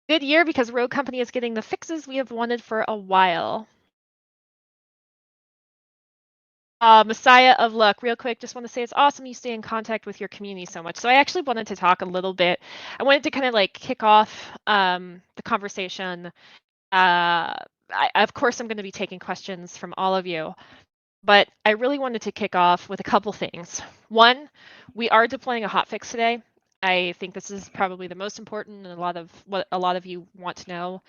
Good year because Rogue Company is getting the fixes we have wanted for a while. Messiah of Luck, real quick, just want to say it's awesome you stay in contact with your community so much. So I actually wanted to talk a little bit. I wanted to kind of like kick off the conversation. Of course, I'm going to be taking questions from all of you, but I really wanted to kick off with a couple things. One, we are deploying a hotfix today. I think this is probably the most important and a lot of what a lot of you want to know.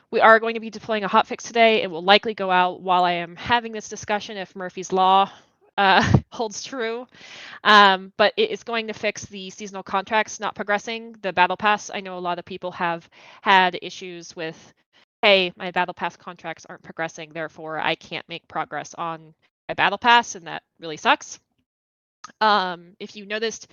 We are going to be deploying a hotfix today. It will likely go out while I am having this discussion if Murphy's Law holds true. But it is going to fix the seasonal contracts not progressing. The Battle Pass, I know a lot of people have had issues with, hey, my Battle Pass contracts aren't progressing, therefore I can't make progress on my Battle Pass, and that really sucks. If you noticed,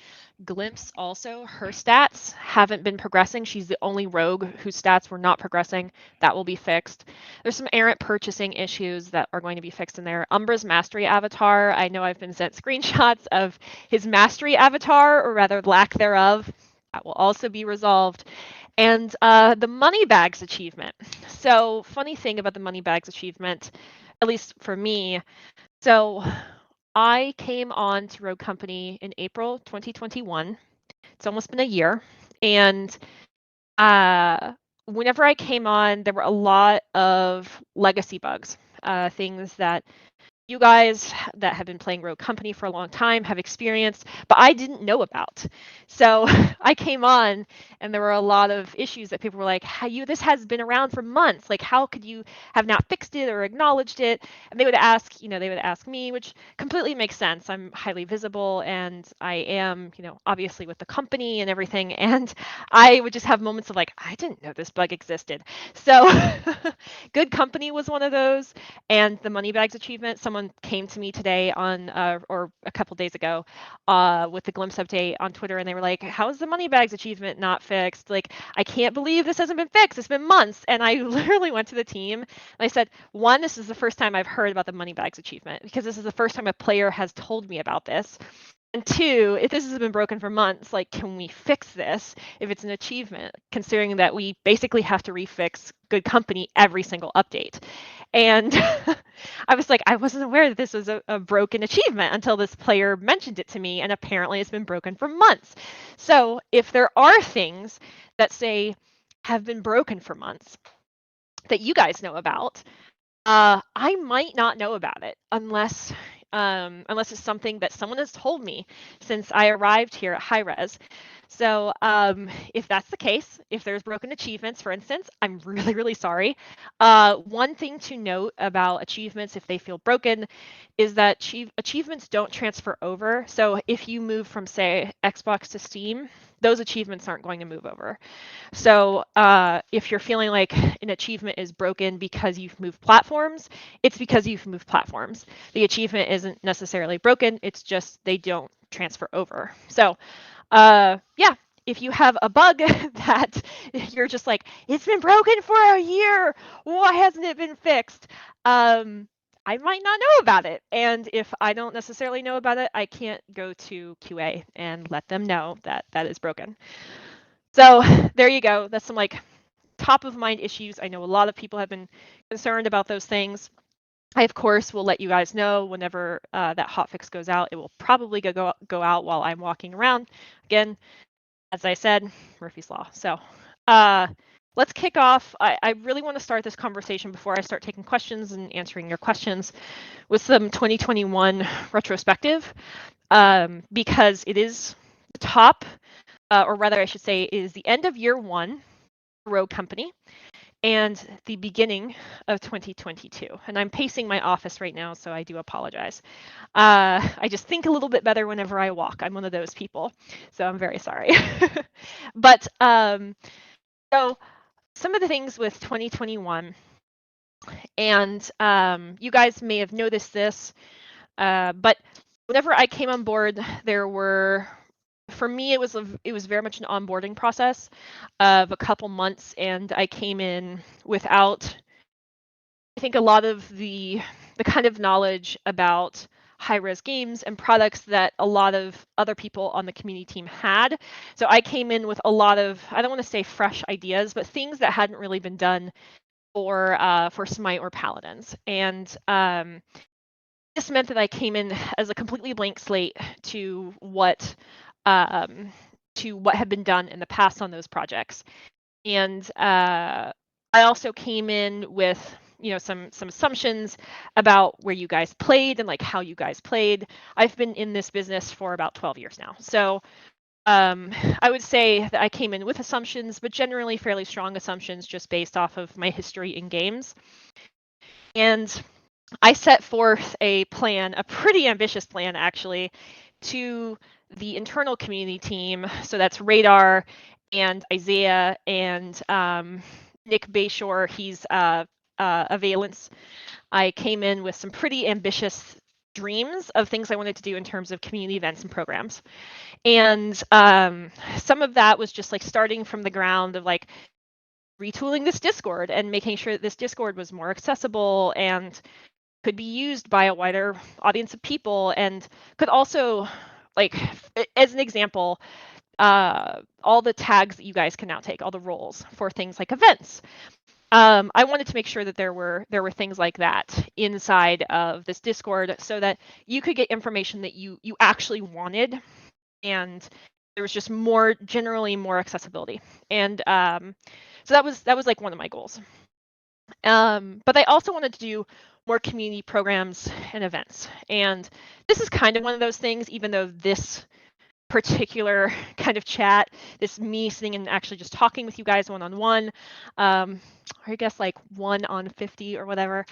Glimpse also, her stats haven't been progressing. She's the only rogue whose stats were not progressing. That will be fixed. There's some errant purchasing issues that are going to be fixed in there. Umbra's mastery avatar, I know I've been sent screenshots of his mastery avatar, or rather lack thereof. That will also be resolved. And the money bags achievement. So funny thing about the money bags achievement, at least for me, so I came on to Rogue Company in April 2021. It's almost been a year. And whenever I came on, there were a lot of legacy bugs, things that you guys that have been playing Rogue Company for a long time have experienced, but I didn't know about. So I came on and there were a lot of issues that people were like, this has been around for months. Like, how could you have not fixed it or acknowledged it? And they would ask me, which completely makes sense. I'm highly visible and I am, obviously with the company and everything. And I would just have moments of like, I didn't know this bug existed. So Good Company was one of those. And the money bags achievement, someone came to me today on or a couple days ago with the Glimpse update on Twitter, and they were like, how's the money bags achievement not fixed? Like, I can't believe this hasn't been fixed. It's been months. And I literally went to the team and I said, one, this is the first time I've heard about the money bags achievement because this is the first time a player has told me about this. And two, if this has been broken for months, like, can we fix this if it's an achievement, considering that we basically have to refix Good Company every single update? And I was like, I wasn't aware that this was a broken achievement until this player mentioned it to me, and apparently it's been broken for months. So if there are things that say have been broken for months that you guys know about, I might not know about it unless it's something that someone has told me since I arrived here at Hi-Rez. So if that's the case, if there's broken achievements, for instance, I'm really, really sorry. One thing to note about achievements, if they feel broken, is that achievements don't transfer over. So if you move from, say, Xbox to Steam, those achievements aren't going to move over. So if you're feeling like an achievement is broken because you've moved platforms, it's because you've moved platforms. The achievement isn't necessarily broken, it's just they don't transfer over. So yeah, if you have a bug that you're just like, it's been broken for a year, why hasn't it been fixed? I might not know about it. And if I don't necessarily know about it, I can't go to QA and let them know that that is broken. So there you go. That's some like top of mind issues. I know a lot of people have been concerned about those things. I, of course, will let you guys know whenever that hotfix goes out. It will probably go out while I'm walking around. Again, as I said, Murphy's Law. So let's kick off. I really want to start this conversation before I start taking questions and answering your questions with some 2021 retrospective because it is the top, or rather I should say, it is the end of year one for Rogue Company and the beginning of 2022. And I'm pacing my office right now, so I do apologize. I just think a little bit better whenever I walk. I'm one of those people, so I'm very sorry. But so some of the things with 2021, and you guys may have noticed this, but whenever I came on board, there were, for me, it was very much an onboarding process of a couple months, and I came in without, I think, a lot of the kind of knowledge about Hi-Rez games and products that a lot of other people on the community team had. So I came in with a lot of, I don't want to say fresh ideas, but things that hadn't really been done for Smite or Paladins. And this meant that I came in as a completely blank slate um, to what had been done in the past on those projects. And I also came in with some assumptions about where you guys played and like how you guys played. I've been in this business for about 12 years now, so I would say that I came in with assumptions, but generally fairly strong assumptions just based off of my history in games. And I set forth a plan, a pretty ambitious plan actually, to the internal community team. So that's Radar and Isaiah and Nick Bayshore. He's a Valence. I came in with some pretty ambitious dreams of things I wanted to do in terms of community events and programs. And some of that was just like starting from the ground of like retooling this Discord and making sure that this Discord was more accessible and could be used by a wider audience of people, and could also, like, as an example, all the tags that you guys can now take, all the roles for things like events. I wanted to make sure that there were things like that inside of this Discord, so that you could get information that you actually wanted, and there was just generally more accessibility. And so that was like one of my goals. But I also wanted to do more community programs and events. And this is kind of one of those things, even though this particular kind of chat, this me sitting and actually just talking with you guys one-on-one, or I guess like 1 on 50 or whatever,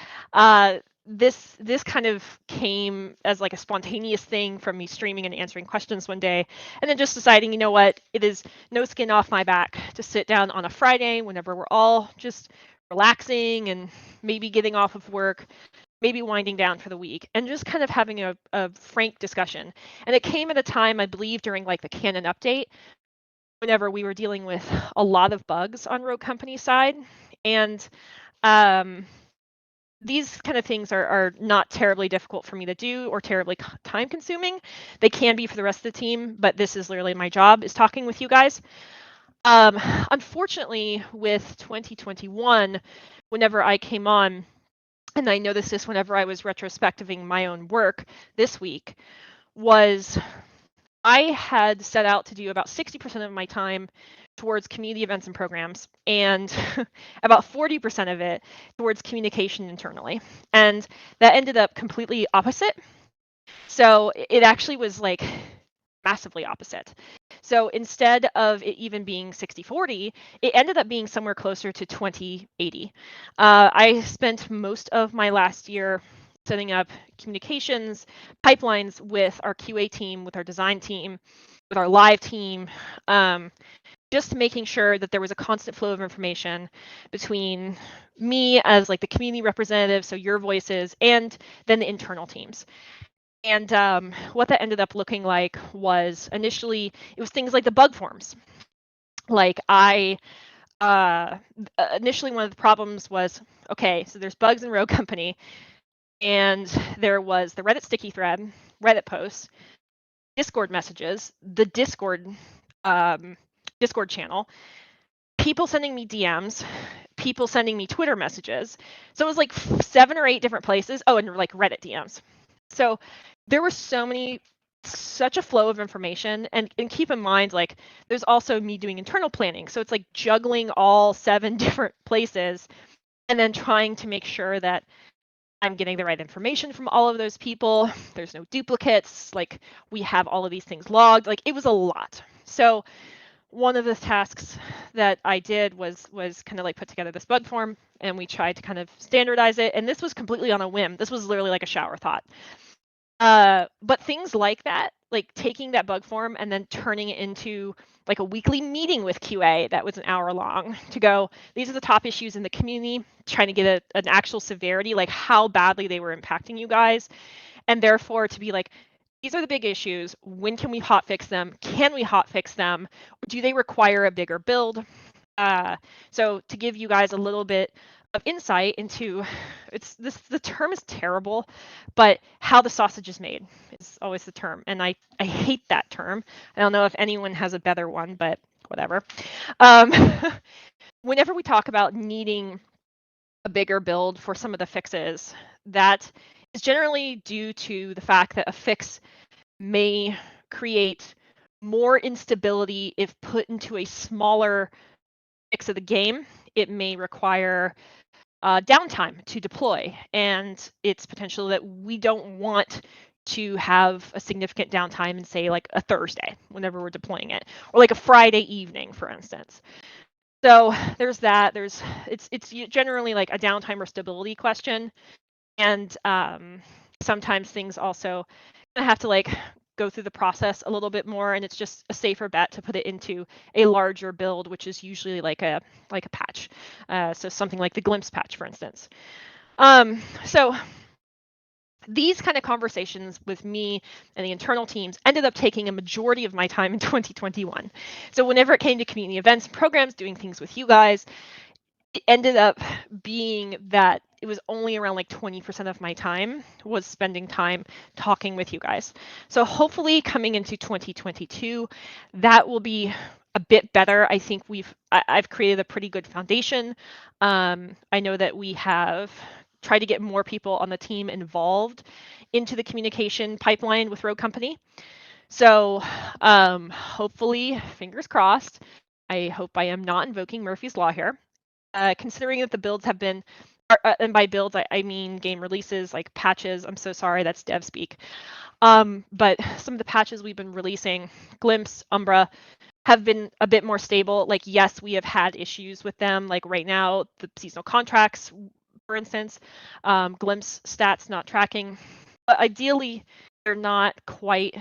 this kind of came as like a spontaneous thing from me streaming and answering questions one day, and then just deciding, you know what, it is no skin off my back to sit down on a Friday whenever we're all just relaxing and maybe getting off of work, maybe winding down for the week, and just kind of having a frank discussion. And it came at a time, I believe, during like the canon update, whenever we were dealing with a lot of bugs on Rogue Company's side. And these kind of things are not terribly difficult for me to do or terribly time consuming. They can be for the rest of the team, but this is literally my job, is talking with you guys. Unfortunately, with 2021, whenever I came on, and I noticed this whenever I was retrospectiving my own work this week, was I had set out to do about 60% of my time towards community events and programs, and about 40% of it towards communication internally. And that ended up completely opposite. So it actually was like massively opposite. So instead of it even being 60-40, it ended up being somewhere closer to 20-80. I spent most of my last year setting up communications pipelines with our QA team, with our design team, with our live team, just making sure that there was a constant flow of information between me as like the community representative, so your voices, and then the internal teams. And what that ended up looking like was, initially, it was things like the bug forms. Like initially one of the problems was, okay, so there's bugs in Rogue Company, and there was the Reddit sticky thread, Reddit posts, Discord messages, the Discord channel, people sending me DMs, people sending me Twitter messages. So it was like 7 or 8 different places. Oh, and like Reddit DMs. So there were such a flow of information, and keep in mind, like, there's also me doing internal planning. So it's like juggling all 7 different places and then trying to make sure that I'm getting the right information from all of those people. There's no duplicates. Like, we have all of these things logged. Like, it was a lot. So one of the tasks that I did was kind of like put together this bug form, and we tried to kind of standardize it. And this was completely on a whim. This was literally like a shower thought. But things like that, like taking that bug form and then turning it into like a weekly meeting with QA that was an hour long, to go, these are the top issues in the community, trying to get an actual severity, like how badly they were impacting you guys. And therefore to be like, these are the big issues. When can we hotfix them? Can we hotfix them? Do they require a bigger build? So to give you guys a little bit of insight into the term is terrible, but how the sausage is made is always the term. And I hate that term. I don't know if anyone has a better one, but whatever. Um, whenever we talk about needing a bigger build for some of the fixes, that is generally due to the fact that a fix may create more instability if put into a smaller fix of the game. It may require downtime to deploy, and it's potential that we don't want to have a significant downtime in, say, like a Thursday whenever we're deploying it, or like a Friday evening, for instance. So there's that. It's generally like a downtime or stability question, and sometimes things also have to like go through the process a little bit more, and it's just a safer bet to put it into a larger build, which is usually like a patch. So something like the glimpse patch, for instance. So these kind of conversations with me and the internal teams ended up taking a majority of my time in 2021. So whenever it came to community events and programs, doing things with you guys, it ended up being that it was only around like 20% of my time was spending time talking with you guys. So hopefully coming into 2022, that will be a bit better. I think I've created a pretty good foundation. I know that we have tried to get more people on the team involved into the communication pipeline with Rogue Company. So hopefully, fingers crossed, I hope I am not invoking Murphy's Law here. Considering that the builds have been, and by builds I mean game releases like patches. I'm so sorry, that's dev speak. But some of the patches we've been releasing, Glimpse, Umbra, have been a bit more stable. Like, yes, we have had issues with them. Like right now, the seasonal contracts, for instance, Glimpse stats not tracking. But ideally, they're not quite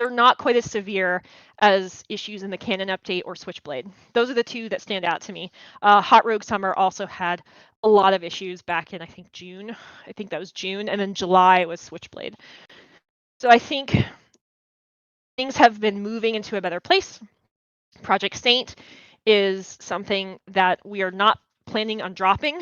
as severe as issues in the Canon update or Switchblade. Those are the two that stand out to me. Hot Rogue Summer also had a lot of issues back in, I think, June. I think that was June. And then July was Switchblade. So I think things have been moving into a better place. Project Saint is something that we are not planning on dropping.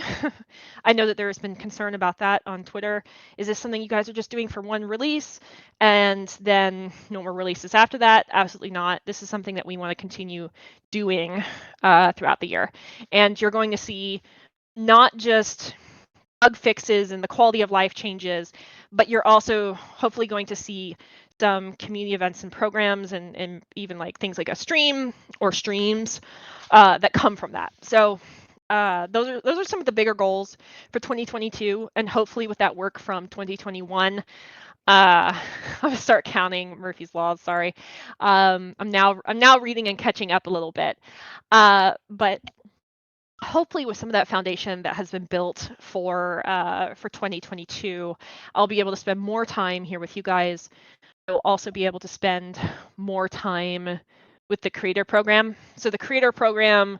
I know that there has been concern about that on Twitter. Is this something you guys are just doing for one release and then no more releases after that? Absolutely not. This is something that we want to continue doing throughout the year. And you're going to see not just bug fixes and the quality of life changes, but you're also hopefully going to see some community events and programs and even like things like a stream or streams that come from that. So those are some of the bigger goals for 2022, and hopefully with that work from 2021. I'm gonna start counting Murphy's laws. Sorry, I'm now reading and catching up a little bit, but hopefully with some of that foundation that has been built for 2022, I'll be able to spend more time here with you guys. I'll also be able to spend more time with the creator program. So the creator program,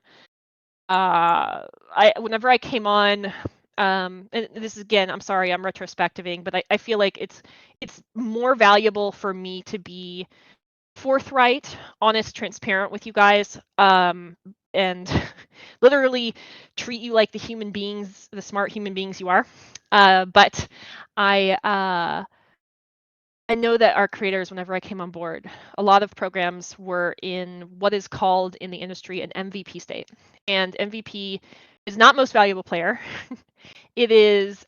whenever I came on, and this is, again, I'm sorry, I'm retrospectiving, but I feel like it's more valuable for me to be forthright, honest, transparent with you guys, and literally treat you like the human beings, the smart human beings you are. But I know that our creators, whenever I came on board, a lot of programs were in what is called in the industry an MVP state. And MVP is not most valuable player. It is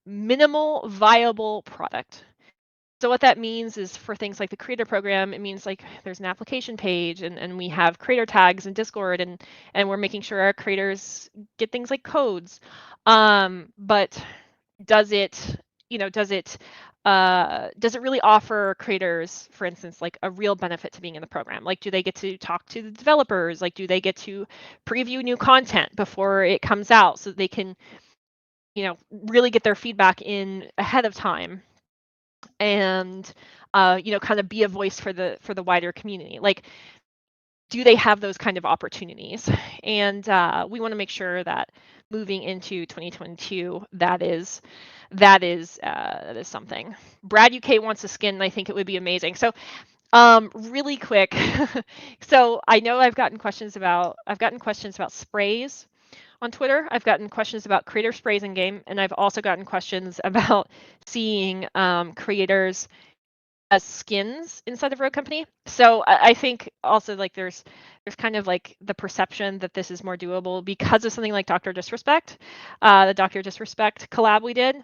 minimal viable product. So what that means is for things like the creator program, it means like there's an application page and we have creator tags in Discord and we're making sure our creators get things like codes. But does it, does it really offer creators, for instance, like a real benefit to being in the program? Like, do they get to talk to the developers? Like, do they get to preview new content before it comes out so that they can, really get their feedback in ahead of time? And kind of be a voice for the wider community. Like, do they have those kind of opportunities? And we want to make sure that moving into 2022, that is something. Brad UK wants a skin, and I think it would be amazing. So really quick, so I know I've gotten questions about sprays. on Twitter. I've gotten questions about creator sprays in game, and I've also gotten questions about seeing creators as skins inside of Rogue Company. So I think also like there's kind of like the perception that this is more doable because of something like Dr. Disrespect, the Dr. Disrespect collab we did.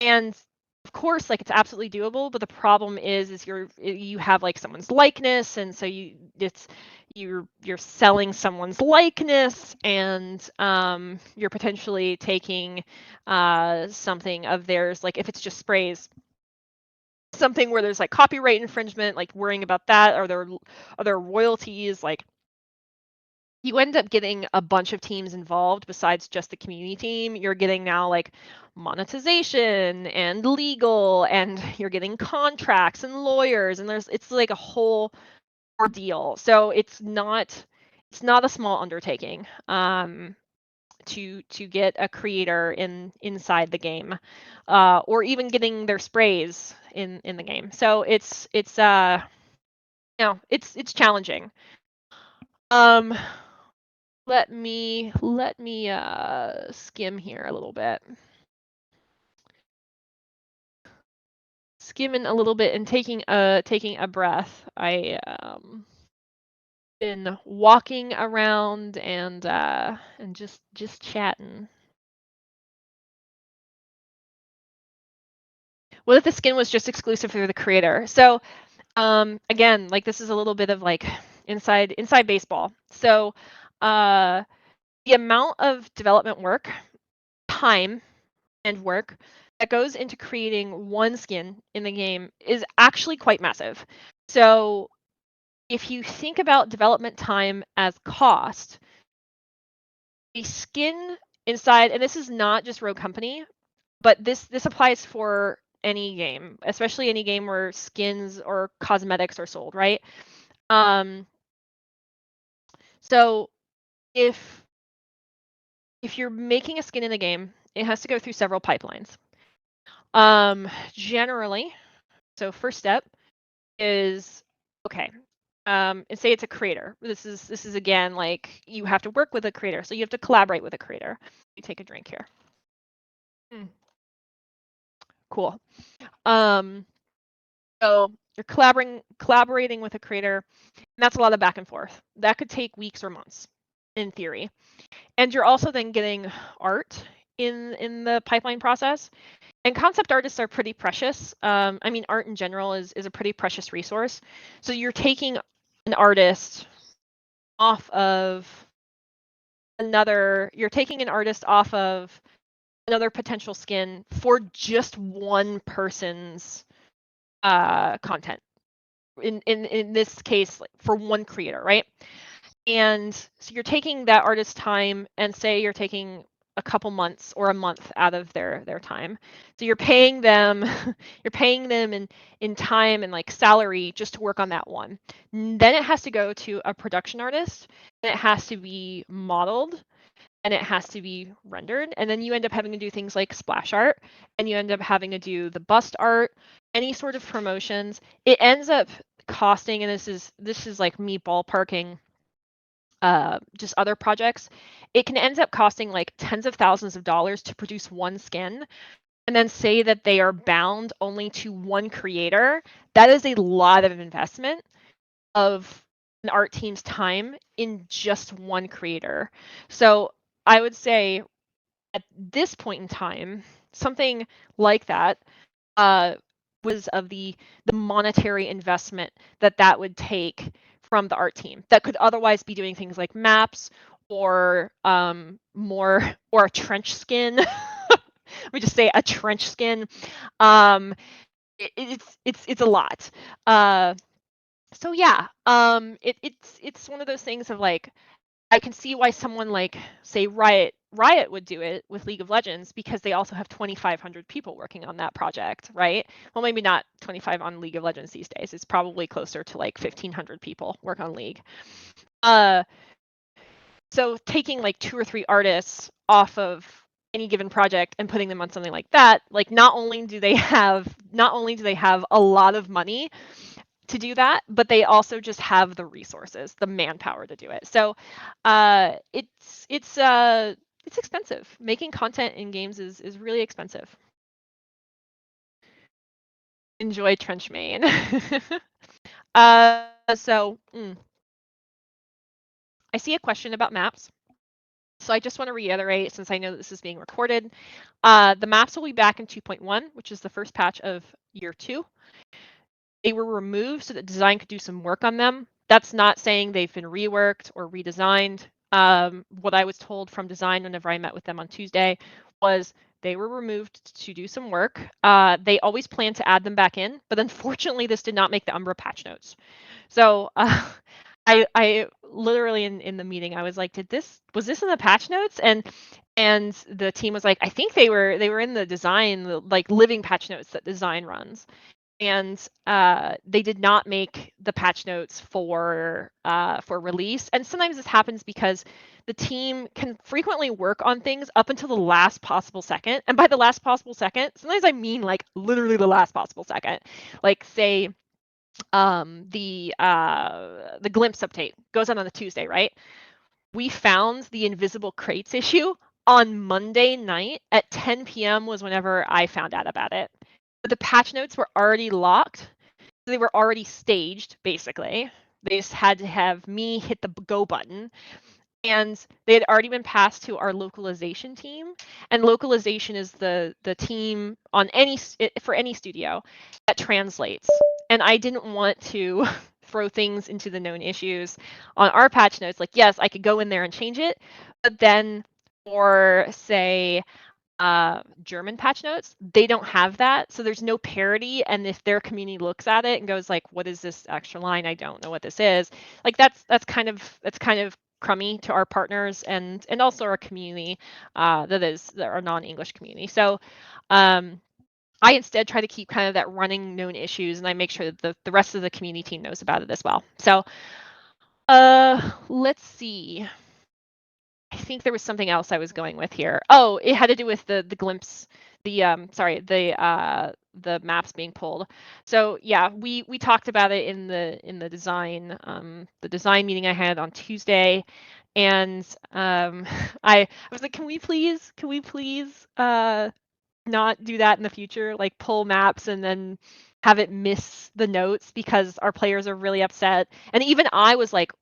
And of course, like it's absolutely doable, but the problem is you have like someone's likeness, and so you're selling someone's likeness, and you're potentially taking something of theirs, like if it's just sprays, something where there's like copyright infringement, like worrying about that, are there royalties, like you end up getting a bunch of teams involved besides just the community team. You're getting now like monetization and legal, and you're getting contracts and lawyers, and it's like a whole ordeal. So it's not a small undertaking to get a creator inside the game, or even getting their sprays in the game. So it's it's challenging. Let me skim here a little bit. Skimming a little bit and taking a breath. I been walking around and just chatting. What if the skin was just exclusive for the creator? So again, like this is a little bit of like inside baseball. So the amount of development work, time, and work that goes into creating one skin in the game is actually quite massive. So if you think about development time as cost, a skin inside, and this is not just Rogue Company, but this applies for any game, especially any game where skins or cosmetics are sold, right? So if you're making a skin in the game, it has to go through several pipelines. Generally, so first step is okay. And say it's a creator. This is again like you have to work with a creator, so you have to collaborate with a creator. You take a drink here. Cool. So you're collaborating with a creator, and that's a lot of back and forth. That could take weeks or months, in theory. And you're also then getting art in the pipeline process. And concept artists are pretty precious. I mean, art in general is a pretty precious resource. So you're taking an artist off of another potential skin for just one person's content. In this case, like, for one creator, right? And so you're taking that artist's time, and say you're taking a couple months or a month out of their time. So you're paying them in time and like salary just to work on that one. Then it has to go to a production artist, and it has to be modeled, and it has to be rendered. And then you end up having to do things like splash art, and you end up having to do the bust art, any sort of promotions. It ends up costing, and this is like me ballparking just other projects, it can end up costing like tens of thousands of dollars to produce one skin, and then say that they are bound only to one creator. That is a lot of investment of an art team's time in just one creator. So I would say at this point in time, something like that was of the monetary investment that would take from the art team that could otherwise be doing things like maps or more, or a trench skin. Let me just say a trench skin. It's a lot. So yeah, it's one of those things of like, I can see why someone like, say, Riot would do it with League of Legends, because they also have 2,500 people working on that project, right? Well, maybe not 25 on League of Legends these days. It's probably closer to like 1,500 people work on League. So taking like 2 or 3 artists off of any given project and putting them on something like that, like not only do they have a lot of money to do that, but they also just have the resources, the manpower to do it. So it's expensive. Making content in games is really expensive. Enjoy Trench Main. So I see a question about maps. So I just want to reiterate, since I know that this is being recorded, the maps will be back in 2.1, which is the first patch of year 2. They were removed so that design could do some work on them. That's not saying they've been reworked or redesigned. What I was told from design whenever I met with them on Tuesday was they were removed to do some work. They always plan to add them back in, but unfortunately this did not make the Umbra patch notes. So I literally in the meeting I was like, was this in the patch notes? And the team was like, I think they were in the design, like living patch notes that design runs. And they did not make the patch notes for release. And sometimes this happens because the team can frequently work on things up until the last possible second. And by the last possible second, sometimes I mean like literally the last possible second. Like say the glimpse update goes on a Tuesday, right? We found the invisible crates issue on Monday night at 10 p.m. was whenever I found out about it. But the patch notes were already locked. They were already staged, basically. They just had to have me hit the go button. And they had already been passed to our localization team. And localization is the team on for any studio that translates. And I didn't want to throw things into the known issues on our patch notes. Like, yes, I could go in there and change it, but then for say German patch notes, they don't have that, so there's no parity. And if their community looks at it and goes like, what is this extra line, I don't know what this is, like that's kind of crummy to our partners and also our community, that our non-English community. So I instead try to keep kind of that running known issues, and I make sure that the rest of the community team knows about it as well. So let's see. I think there was something else I was going with here. Oh, it had to do with the glimpse, the maps being pulled. So yeah, we talked about it in the design meeting I had on Tuesday, and I was like, can we please not do that in the future? Like pull maps and then have it miss the notes because our players are really upset. And even I was like,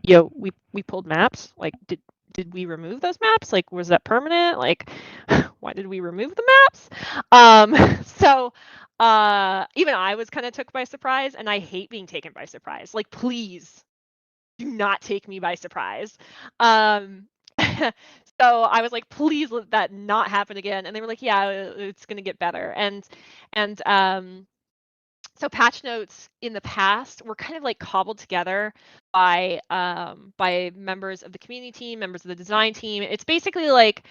yo, we pulled maps. Like, did we remove those maps? Like, was that permanent? Like, why did we remove the maps? So even I was kind of took by surprise, and I hate being taken by surprise. Like, please do not take me by surprise. So I was like, please let that not happen again. And they were like, yeah, it's gonna get better. And so patch notes in the past were kind of like cobbled together by members of the community team, members of the design team. It's basically like,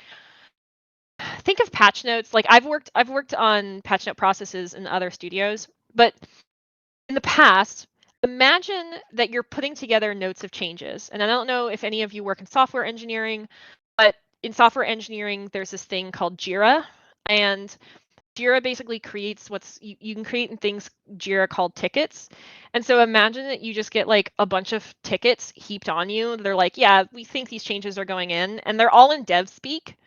think of patch notes like I've worked on patch note processes in other studios, but in the past, imagine that you're putting together notes of changes. And I don't know if any of you work in software engineering, but in software engineering, there's this thing called Jira, and Jira basically creates you can create in things Jira called tickets. And so imagine that you just get like a bunch of tickets heaped on you. They're like, yeah, we think these changes are going in, and they're all in dev speak.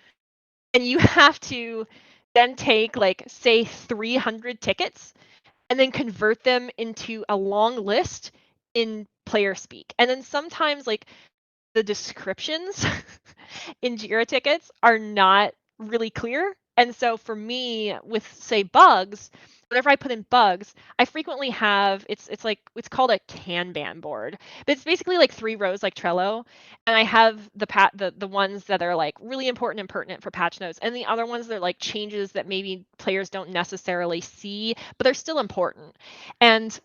And you have to then take like say 300 tickets and then convert them into a long list in player speak. And then sometimes like the descriptions in Jira tickets are not really clear. And so for me, with say bugs, whenever I put in bugs, I frequently have it's called a Kanban board. But it's basically like 3 rows like Trello. And I have the ones that are like really important and pertinent for patch notes, and the other ones that are like changes that maybe players don't necessarily see, but they're still important. And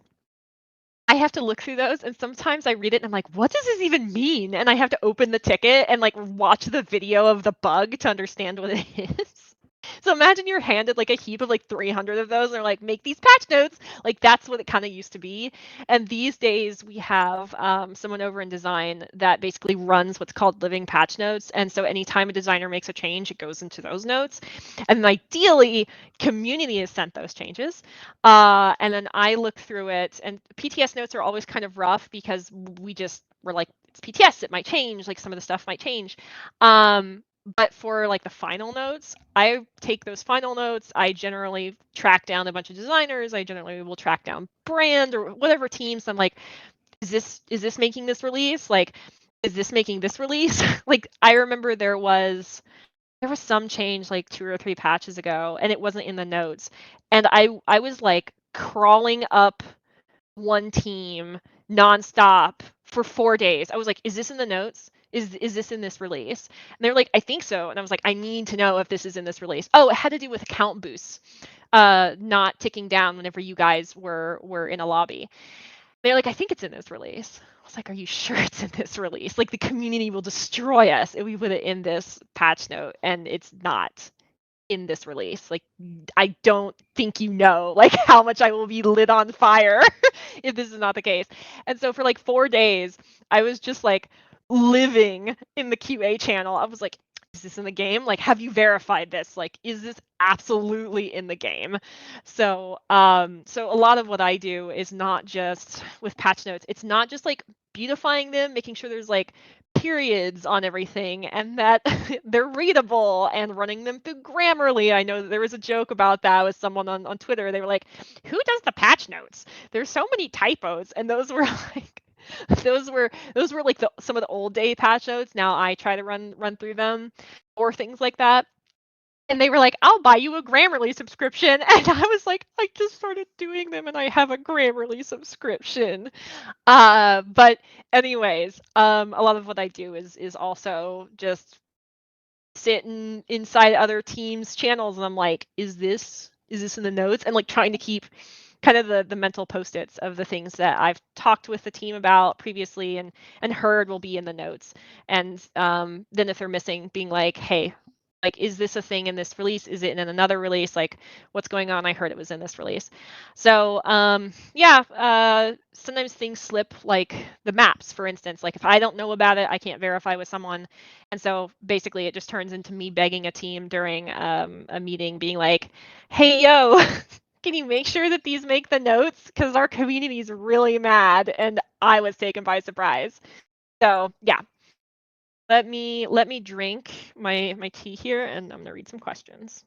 I have to look through those, and sometimes I read it and I'm like, what does this even mean? And I have to open the ticket and like watch the video of the bug to understand what it is. So imagine you're handed like a heap of like 300 of those, and they're like, make these patch notes. Like that's what it kind of used to be. And these days we have someone over in design that basically runs what's called living patch notes. And so anytime a designer makes a change, it goes into those notes. And ideally, community has sent those changes. And then I look through it, and PTS notes are always kind of rough because we're like, it's PTS, it might change, like some of the stuff might change. But for like the final notes, I take those final notes. I generally track down a bunch of designers. I generally will track down brand or whatever teams. I'm like, is this making this release? Like, is this making this release? Like, I remember there was some change like 2 or 3 patches ago, and it wasn't in the notes. And I was like crawling up one team nonstop for 4 days. I was like, is this in the notes? Is this in this release? And they're like, I think so. And I was like, I need to know if this is in this release. Oh, it had to do with account boosts, not ticking down whenever you guys were in a lobby. They're like, I think it's in this release. I was like, are you sure it's in this release? Like, the community will destroy us if we put it in this patch note, and it's not in this release. Like, I don't think you know like how much I will be lit on fire if this is not the case. And so for like 4 days, I was just like living in the QA channel. I was like, is this in the game? Like, have you verified this? Like, is this absolutely in the game? So so a lot of what I do is not just with patch notes. It's not just like beautifying them, making sure there's like periods on everything and that they're readable, and running them through Grammarly. I know that there was a joke about that with someone on Twitter. They were like, who does the patch notes? There's so many typos. And those were like those were like some of the old day patch notes. Now I try to run through them or things like that. And they were like, I'll buy you a Grammarly subscription. And I was like, I just started doing them and I have a Grammarly subscription. But anyways, a lot of what I do is also just sitting inside other teams' channels, and I'm like, is this in the notes? And like trying to keep kind of the mental post-its of the things that I've talked with the team about previously and heard will be in the notes. And then if they're missing, being like, hey, like, is this a thing in this release? Is it in another release? Like, what's going on? I heard it was in this release. So yeah, sometimes things slip, like the maps, for instance. Like, if I don't know about it, I can't verify with someone. And so basically it just turns into me begging a team during a meeting, being like, hey, yo, can you make sure that these make the notes? Because our community is really mad and I was taken by surprise. So yeah, let me drink my tea here, and I'm gonna read some questions.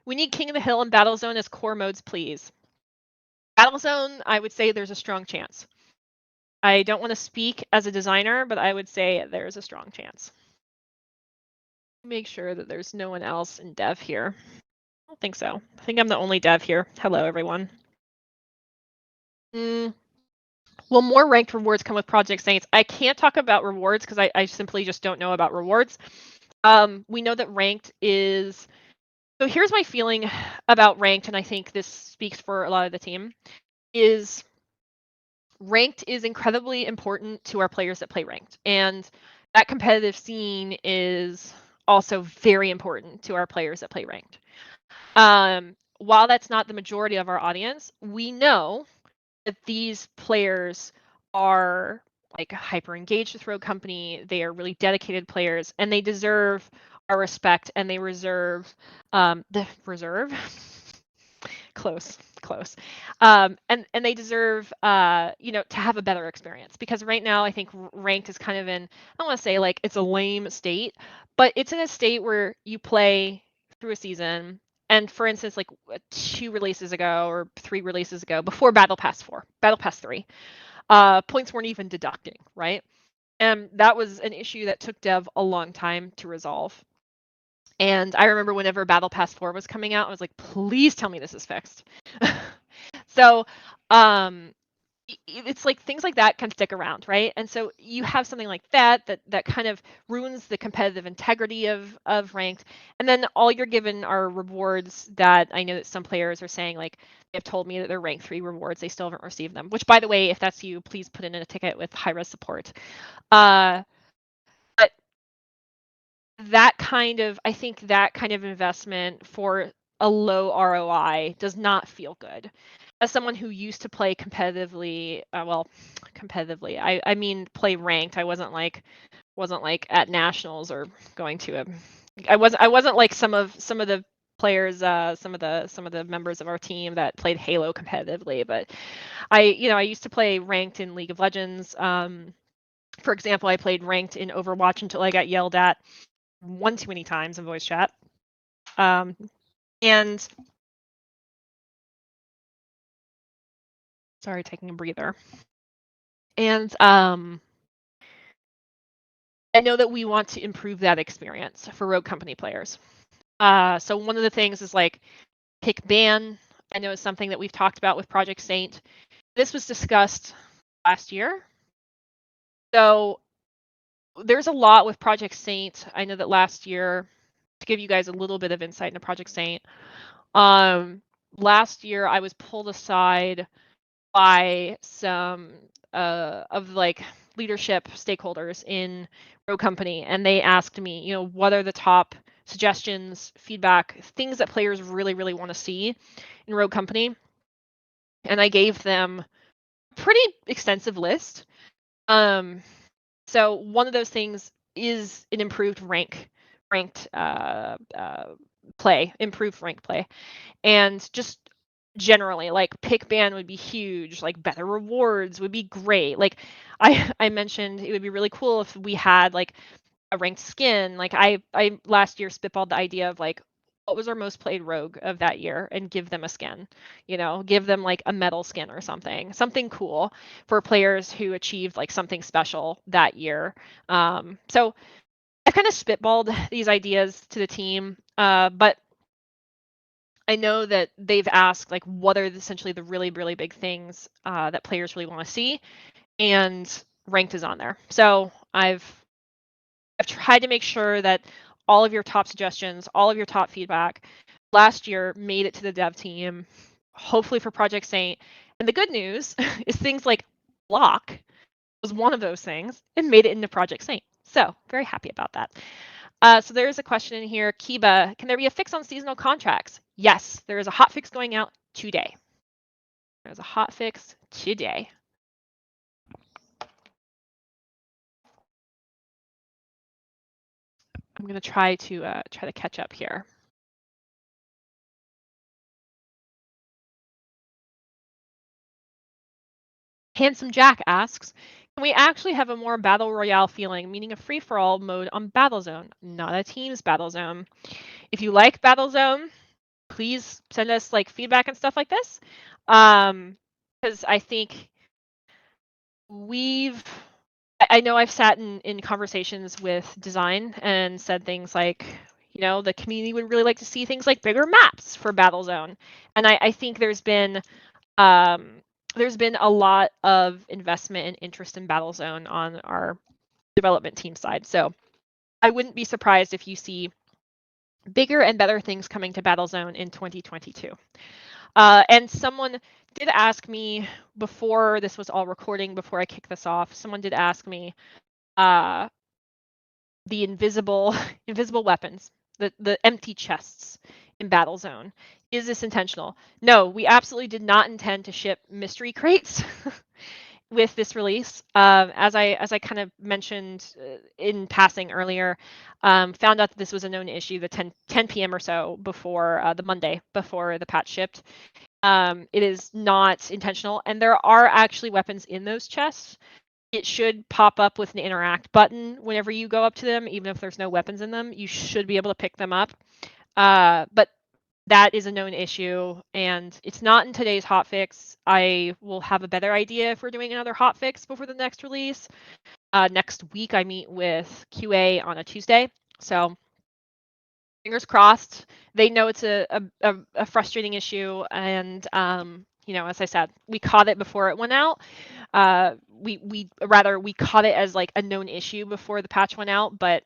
We need King of the Hill and Battlezone as core modes, please. Battlezone, I would say there's a strong chance. I don't want to speak as a designer, but I would say there's a strong chance. Make sure that there's no one else in dev here. I don't think so. I think I'm the only dev here. Hello, everyone. Will more ranked rewards come with Project Saints? I can't talk about rewards because I simply just don't know about rewards. We know that ranked is... So here's my feeling about ranked, and I think this speaks for a lot of the team, is ranked is incredibly important to our players that play ranked. And that competitive scene is also very important to our players that play ranked. While that's not the majority of our audience, we know that these players are like hyper engaged with Rogue Company. They are really dedicated players, and they deserve our respect, and they reserve close and they deserve to have a better experience, because right now I think ranked is kind of in, I don't want to say like it's a lame state, but it's in a state where you play through a season. And for instance, like 2 releases ago or 3 releases ago, before Battle Pass 3, points weren't even deducting, right? And that was an issue that took dev a long time to resolve. And I remember whenever Battle Pass 4 was coming out, I was like, please tell me this is fixed. So it's like things like that can stick around, right? And so you have something like that kind of ruins the competitive integrity of ranked. And then all you're given are rewards that I know that some players are saying, like, they've told me that they're rank 3 rewards, they still haven't received them, which, by the way, if that's you, please put in a ticket with Hi-Rez support. But I think that kind of investment for a low ROI does not feel good. As someone who used to play competitively, I mean play ranked. I wasn't like at nationals or going to I wasn't like some of the players, some of the members of our team that played Halo competitively, but I used to play ranked in League of Legends. For example, I played ranked in Overwatch until I got yelled at one too many times in voice chat. And sorry, taking a breather. And I know that we want to improve that experience for Rogue Company players. So one of the things is like pick ban. I know it's something that we've talked about with Project Saint. This was discussed last year. So there's a lot with Project Saint. I know that last year, to give you guys a little bit of insight into Project Saint, last year I was pulled aside by some of like leadership stakeholders in Rogue Company, and they asked me, what are the top suggestions, feedback, things that players really, really want to see in Rogue Company, and I gave them a pretty extensive list. So one of those things is an improved ranked play, improved rank play, and just generally like pick ban would be huge, like better rewards would be great. Like I mentioned it would be really cool if we had like a ranked skin. Like I last year spitballed the idea of like what was our most played rogue of that year and give them a skin, give them like a metal skin or something cool for players who achieved like something special that year. So I kind of spitballed these ideas to the team, but I know that they've asked like what are essentially the really, really big things that players really want to see, and ranked is on there. So I've tried to make sure that all of your top suggestions, all of your top feedback last year made it to the dev team, hopefully for Project Saint. And the good news is things like block was one of those things and made it into Project Saint. So very happy about that. So there's a question in here. Kiba, can there be a fix on seasonal contracts? Yes, there is a hot fix going out today. There's a hot fix today. I'm going to try to catch up here. Handsome Jack asks, can we actually have a more battle royale feeling, meaning a free-for-all mode on Battlezone, not a teams Battlezone? If you like Battlezone, please send us like feedback and stuff like this, because I think I know I've sat in conversations with design and said things like, the community would really like to see things like bigger maps for Battlezone, and I think there's been a lot of investment and interest in Battlezone on our development team side. So I wouldn't be surprised if you see bigger and better things coming to Battlezone in 2022. And someone did ask me before this was all recording, before I kick this off, someone did ask me the invisible weapons, the empty chests in Battlezone. Is this intentional? No, we absolutely did not intend to ship mystery crates with this release. As I kind of mentioned in passing earlier, found out that this was a known issue the 10 p.m. or so before the Monday before the patch shipped. It is not intentional, and there are actually weapons in those chests. It should pop up with an interact button whenever you go up to them, even if there's no weapons in them. You should be able to pick them up. But that is a known issue, and it's not in today's hotfix. I will have a better idea if we're doing another hotfix before the next release. Next week, I meet with QA on a Tuesday, so fingers crossed. They know it's a frustrating issue, and as I said, we caught it before it went out. We caught it as like a known issue before the patch went out, but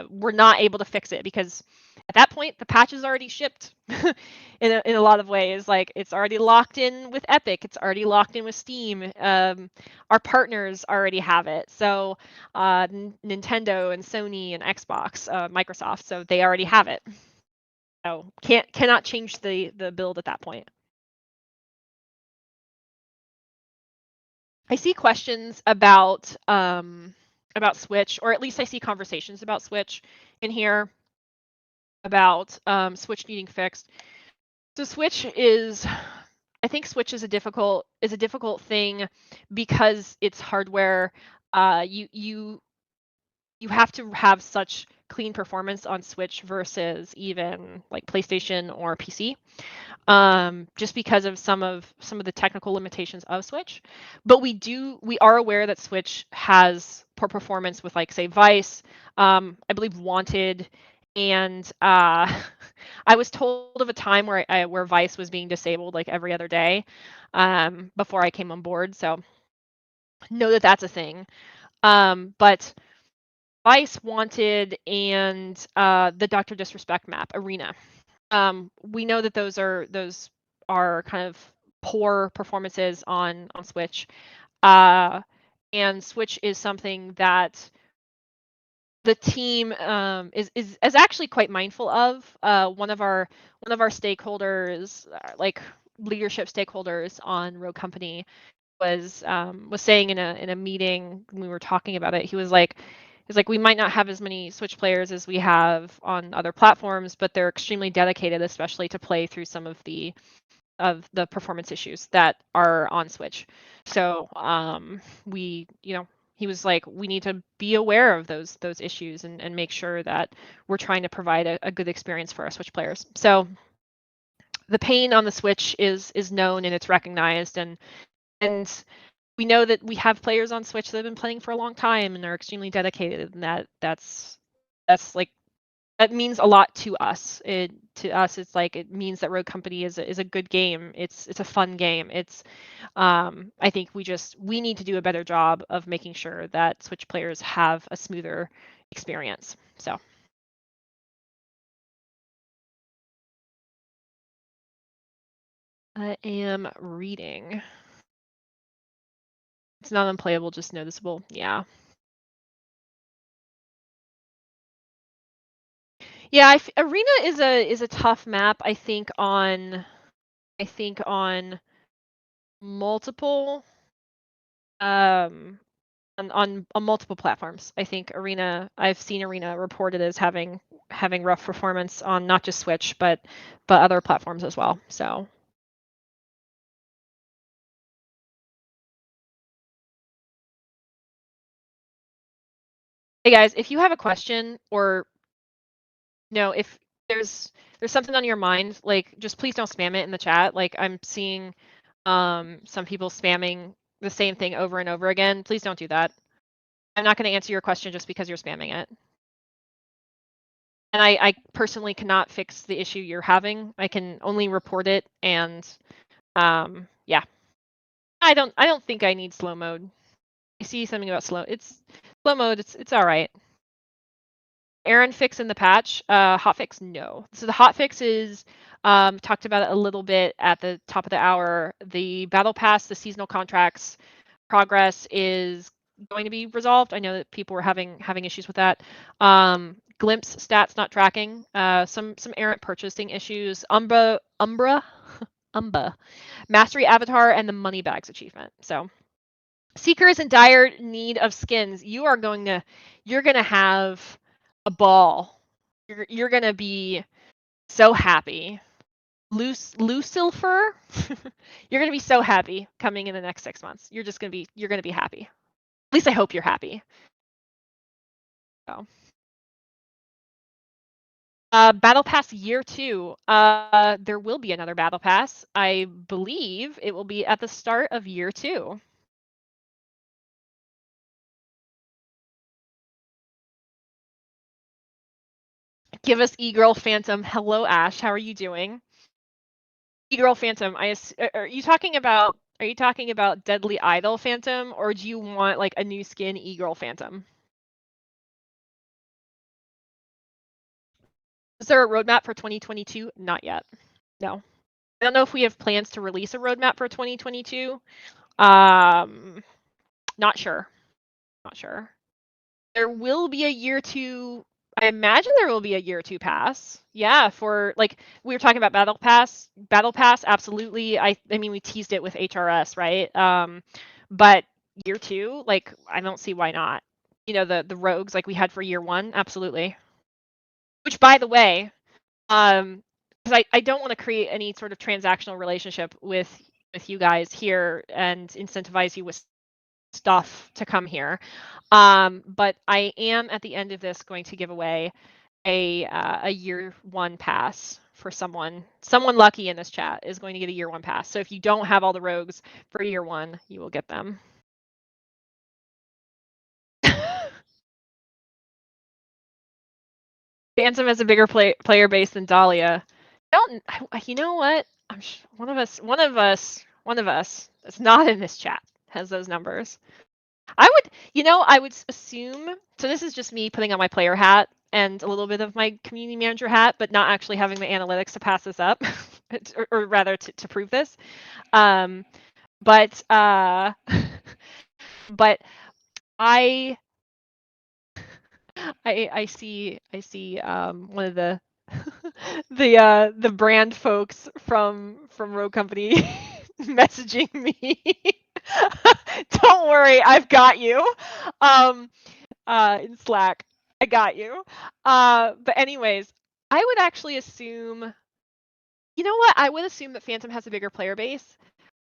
we're not able to fix it because at that point the patch is already shipped in a lot of ways. Like it's already locked in with Epic, it's already locked in with Steam. Our partners already have it, so Nintendo and Sony and Xbox, Microsoft, so they already have it. So cannot change the build at that point. I see questions about Switch, or at least I see conversations about Switch in here. about Switch needing fixed. So Switch is, I think Switch is a difficult thing because it's hardware. You have to have such clean performance on Switch versus even like PlayStation or PC, just because of some of the technical limitations of Switch. But we are aware that Switch has poor performance with, like, say, Vice, I believe Wanted, and I was told of a time where Vice was being disabled like every other day, before I came on board. So know that that's a thing. But Vice, Wanted, and the Doctor Disrespect map, Arena. We know that those are kind of poor performances on Switch, uh, and Switch is something that the team is actually quite mindful of. One of our stakeholders, like leadership stakeholders on Rogue Company, was saying in a meeting when we were talking about it. He's like, we might not have as many Switch players as we have on other platforms, but they're extremely dedicated, especially to play through some of the performance issues that are on Switch. So we, he was like, we need to be aware of those issues and make sure that we're trying to provide a good experience for our Switch players. So the pain on the Switch is known and it's recognized, and we know that we have players on Switch that have been playing for a long time and are extremely dedicated, and that's like, that means a lot to us. To us, it's like, it means that Rogue Company is a good game. It's a fun game. I think we need to do a better job of making sure that Switch players have a smoother experience. So I am reading. It's not unplayable, just noticeable. Yeah. Yeah, Arena is a tough map. I think on multiple um on multiple platforms. I think I've seen Arena reported as having rough performance on not just Switch, but other platforms as well. So hey guys, if you have a question, or if there's something on your mind, like, just please don't spam it in the chat. Like, I'm seeing some people spamming the same thing over and over again. Please don't do that. I'm not going to answer your question just because you're spamming it. And I personally cannot fix the issue you're having. I can only report it, and yeah. I don't think I need slow mode. I see something about slow mode. It's all right. Aaron fix in the patch. Hot fix, no. So the hot fix is, talked about it a little bit at the top of the hour. The battle pass, the seasonal contracts progress is going to be resolved. I know that people were having issues with that. Glimpse stats not tracking. Some errant purchasing issues. Umbra, mastery avatar, and the money bags achievement. So Seeker is in dire need of skins. You're gonna have a ball. You're gonna be so happy. Lucilfer, you're gonna be so happy coming in the next 6 months. You're gonna be happy. At least I hope you're happy. So. Battle Pass year 2. There will be another Battle Pass. I believe it will be at the start of year 2. Give us E-Girl Phantom. Hello, Ash. How are you doing? E-Girl Phantom. Are you talking about Deadly Idol Phantom, or do you want like a new skin E-Girl Phantom? Is there a roadmap for 2022? Not yet. No. I don't know if we have plans to release a roadmap for 2022. Not sure. Not sure. There will be a year 2. I imagine there will be a year 2 pass. Yeah, for, like, we were talking about Battle Pass. Battle Pass, absolutely. I mean, we teased it with HRS, right? But year 2, like, I don't see why not. The rogues like we had for year 1, absolutely. Which, by the way, Because I don't want to create any sort of transactional relationship with you guys here and incentivize you with stuff to come here. But I am at the end of this going to give away a year one pass for someone lucky in this chat is going to get a year one pass. So if you don't have all the rogues for year one, you will get them. Phantom has a bigger player base than Dahlia. You know what? I'm one of us that's not in this chat has those numbers. I would assume, so this is just me putting on my player hat and a little bit of my community manager hat, but not actually having the analytics to pass this up, or rather to prove this. But but I see one of the the brand folks from Rogue Company messaging me. Don't worry, I've got you. In Slack. I got you. But anyways, I would actually assume, you know what? I would assume that Phantom has a bigger player base.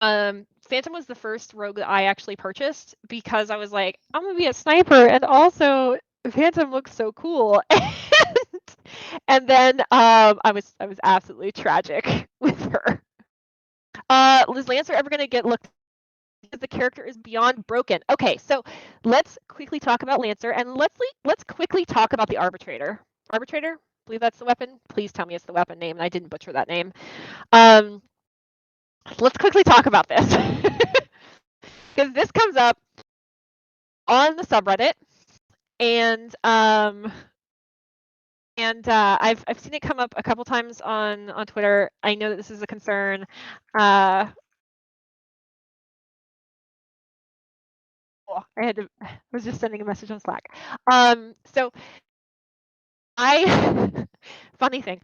Phantom was the first rogue that I actually purchased because I was like, I'm gonna be a sniper, and also Phantom looks so cool. And then I was absolutely tragic with her. Is Lancer ever gonna get looked? Because the character is beyond broken. Okay, so let's quickly talk about Lancer, and let's quickly talk about the Arbitrator. Arbitrator, I believe that's the weapon. Please tell me it's the weapon name, and I didn't butcher that name. Let's quickly talk about this because this comes up on the subreddit, and I've seen it come up a couple times on Twitter. I know that this is a concern. I was just sending a message on Slack. So funny thing,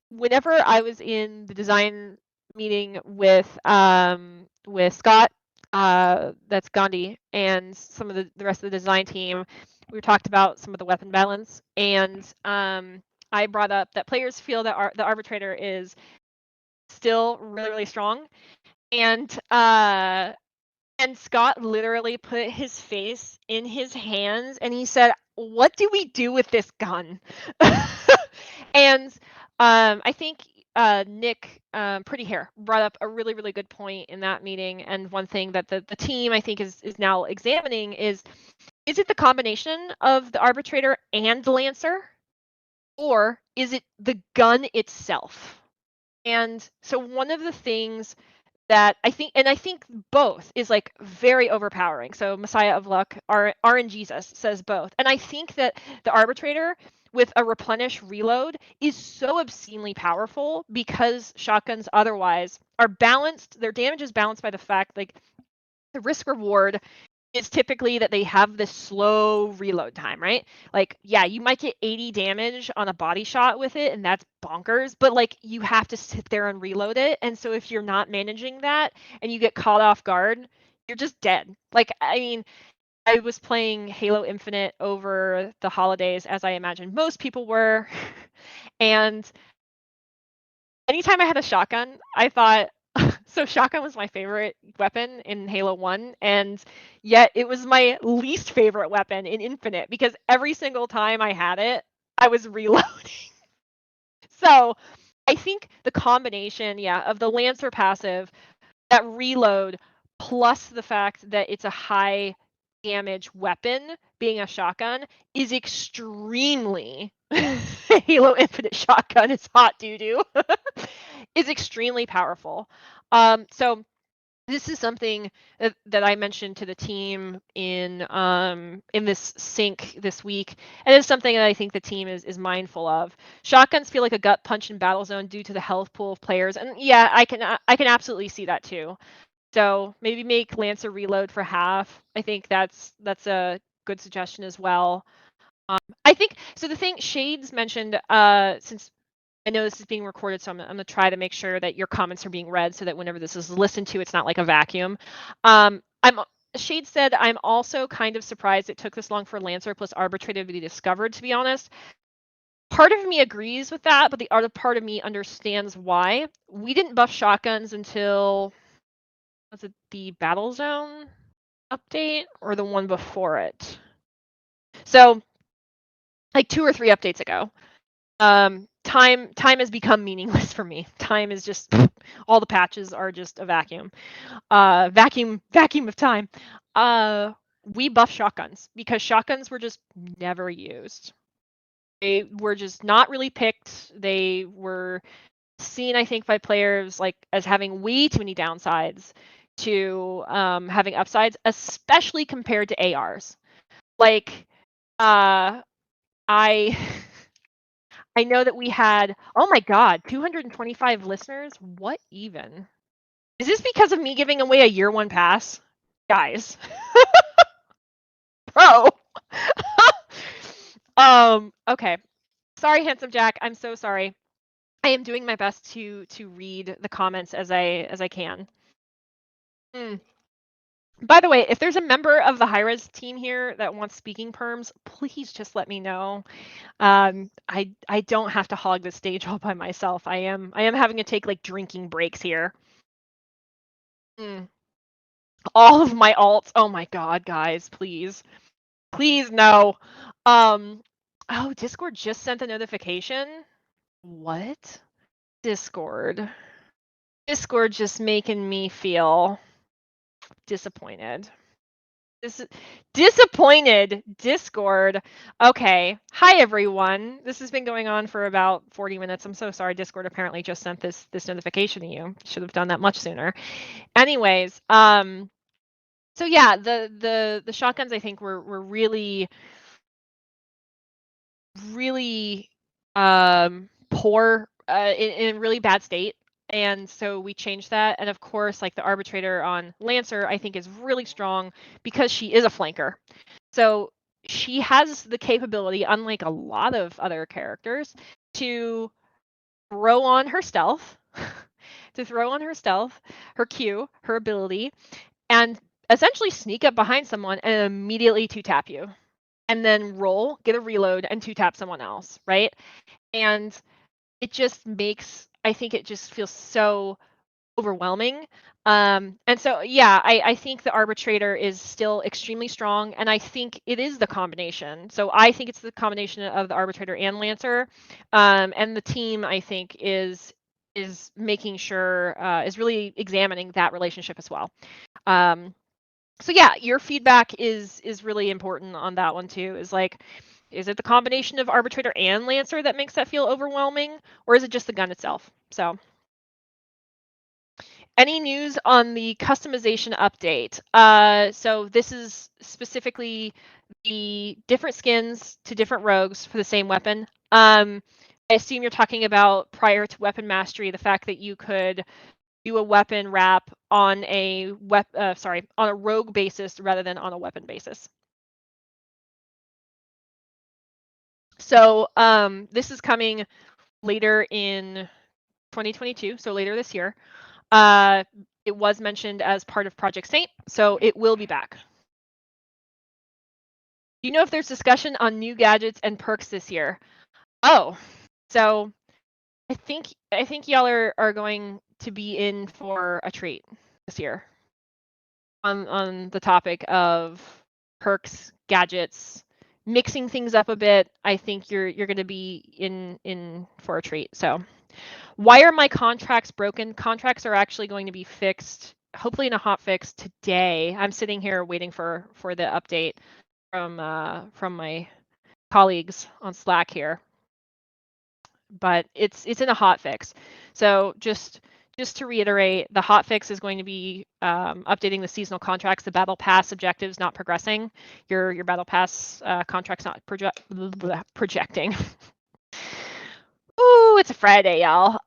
whenever I was in the design meeting with Scott, that's Gandhi, and some of the rest of the design team, we talked about some of the weapon balance, and I brought up that players feel that the arbitrator is still really, really strong, and Scott literally put his face in his hands and he said, "What do we do with this gun?" And I think Nick Pretty Hair brought up a really, really good point in that meeting. And one thing that the team I think is now examining is it the combination of the arbitrator and the lancer, or is it the gun itself? And so one of the things that I think both is like very overpowering. So Messiah of Luck, RNGesus says both. And I think that the arbitrator with a replenish reload is so obscenely powerful because shotguns otherwise are balanced. Their damage is balanced by the fact like the risk reward is typically that they have this slow reload time, right? Like, yeah, you might get 80 damage on a body shot with it, and that's bonkers, but like you have to sit there and reload it. And so if you're not managing that and you get caught off guard, you're just dead. Like, I mean, I was playing Halo Infinite over the holidays, as I imagine most people were. And anytime I had a shotgun, I thought, so shotgun was my favorite weapon in Halo 1, and yet it was my least favorite weapon in Infinite because every single time I had it, I was reloading. So I think the combination, of the Lancer passive, that reload, plus the fact that it's a high damage weapon, being a shotgun, is extremely Halo Infinite shotgun is hot doo-doo. Is extremely powerful. So this is something that I mentioned to the team in this sync this week, and it's something that I think the team is mindful of. Shotguns feel like a gut punch in Battlezone due to the health pool of players, and yeah, I can absolutely see that too. So maybe make Lancer reload for half. I think that's a good suggestion as well. I think so. The thing Shades mentioned, since I know this is being recorded, so I'm gonna try to make sure that your comments are being read so that whenever this is listened to, it's not like a vacuum. Shade said, I'm also kind of surprised it took this long for Lancer plus Arbitrator to be discovered, to be honest. Part of me agrees with that, but the other part of me understands why. We didn't buff shotguns until, was it the Battle Zone update or the one before it? So like 2 or 3 updates ago. Time has become meaningless for me. Time is just all the patches are just a vacuum. Vacuum of time. We buffed shotguns because shotguns were just never used. They were just not really picked. They were seen, I think, by players like as having way too many downsides to having upsides, especially compared to ARs. Like, uh, I I know that we had, oh my God, 225 listeners. What even? Is this because of me giving away a year one pass? Guys, bro. Okay. Sorry, handsome Jack. I'm so sorry. I am doing my best to read the comments as I can. Mm. By the way, if there's a member of the Hi-Rez team here that wants speaking perms, please just let me know. I don't have to hog the stage all by myself. I am having to take like drinking breaks here. Mm. All of my alts. Oh my God, guys, please. Please no. Oh, Discord just sent a notification. What? Discord. Discord just making me feel disappointed. Disappointed. Discord. Okay. Hi everyone. This has been going on for about 40 minutes. I'm so sorry. Discord apparently just sent this notification to you. Should have done that much sooner. Anyways, so yeah, the shotguns I think were really poor, in really bad state. And so we changed that. And of course, like the arbitrator on Lancer, I think is really strong because she is a flanker. So she has the capability, unlike a lot of other characters, to throw on her stealth, her Q, her ability, and essentially sneak up behind someone and immediately two tap you. And then roll, get a reload, and two tap someone else, right? And it just makes, I think it just feels so overwhelming. And so yeah, I think the arbitrator is still extremely strong, and I think it is the combination. So I think it's the combination of the arbitrator and Lancer, and the team I think is making sure, is really examining that relationship as well. So yeah, your feedback is really important on that one too. Is like, is it the combination of arbitrator and Lancer that makes that feel overwhelming, or is it just the gun itself? So any news on the customization update? So this is specifically the different skins to different rogues for the same weapon. I assume you're talking about prior to weapon mastery, the fact that you could do a weapon wrap on a on a rogue basis rather than on a weapon basis. So this is coming later in 2022, so later this year. It was mentioned as part of Project Saint, so it will be back. Do you know if there's discussion on new gadgets and perks this year? Oh, so I think y'all are going to be in for a treat this year on the topic of perks, gadgets, mixing things up a bit. I think you're going to be in for a treat. So, why are my contracts broken? Contracts are actually going to be fixed, hopefully in a hot fix today. I'm sitting here waiting for the update from my colleagues on Slack here, but it's in a hot fix. So just to reiterate, the hot fix is going to be updating the seasonal contracts, the battle pass objectives not progressing, your battle pass contracts not projecting. Ooh, it's a Friday, y'all.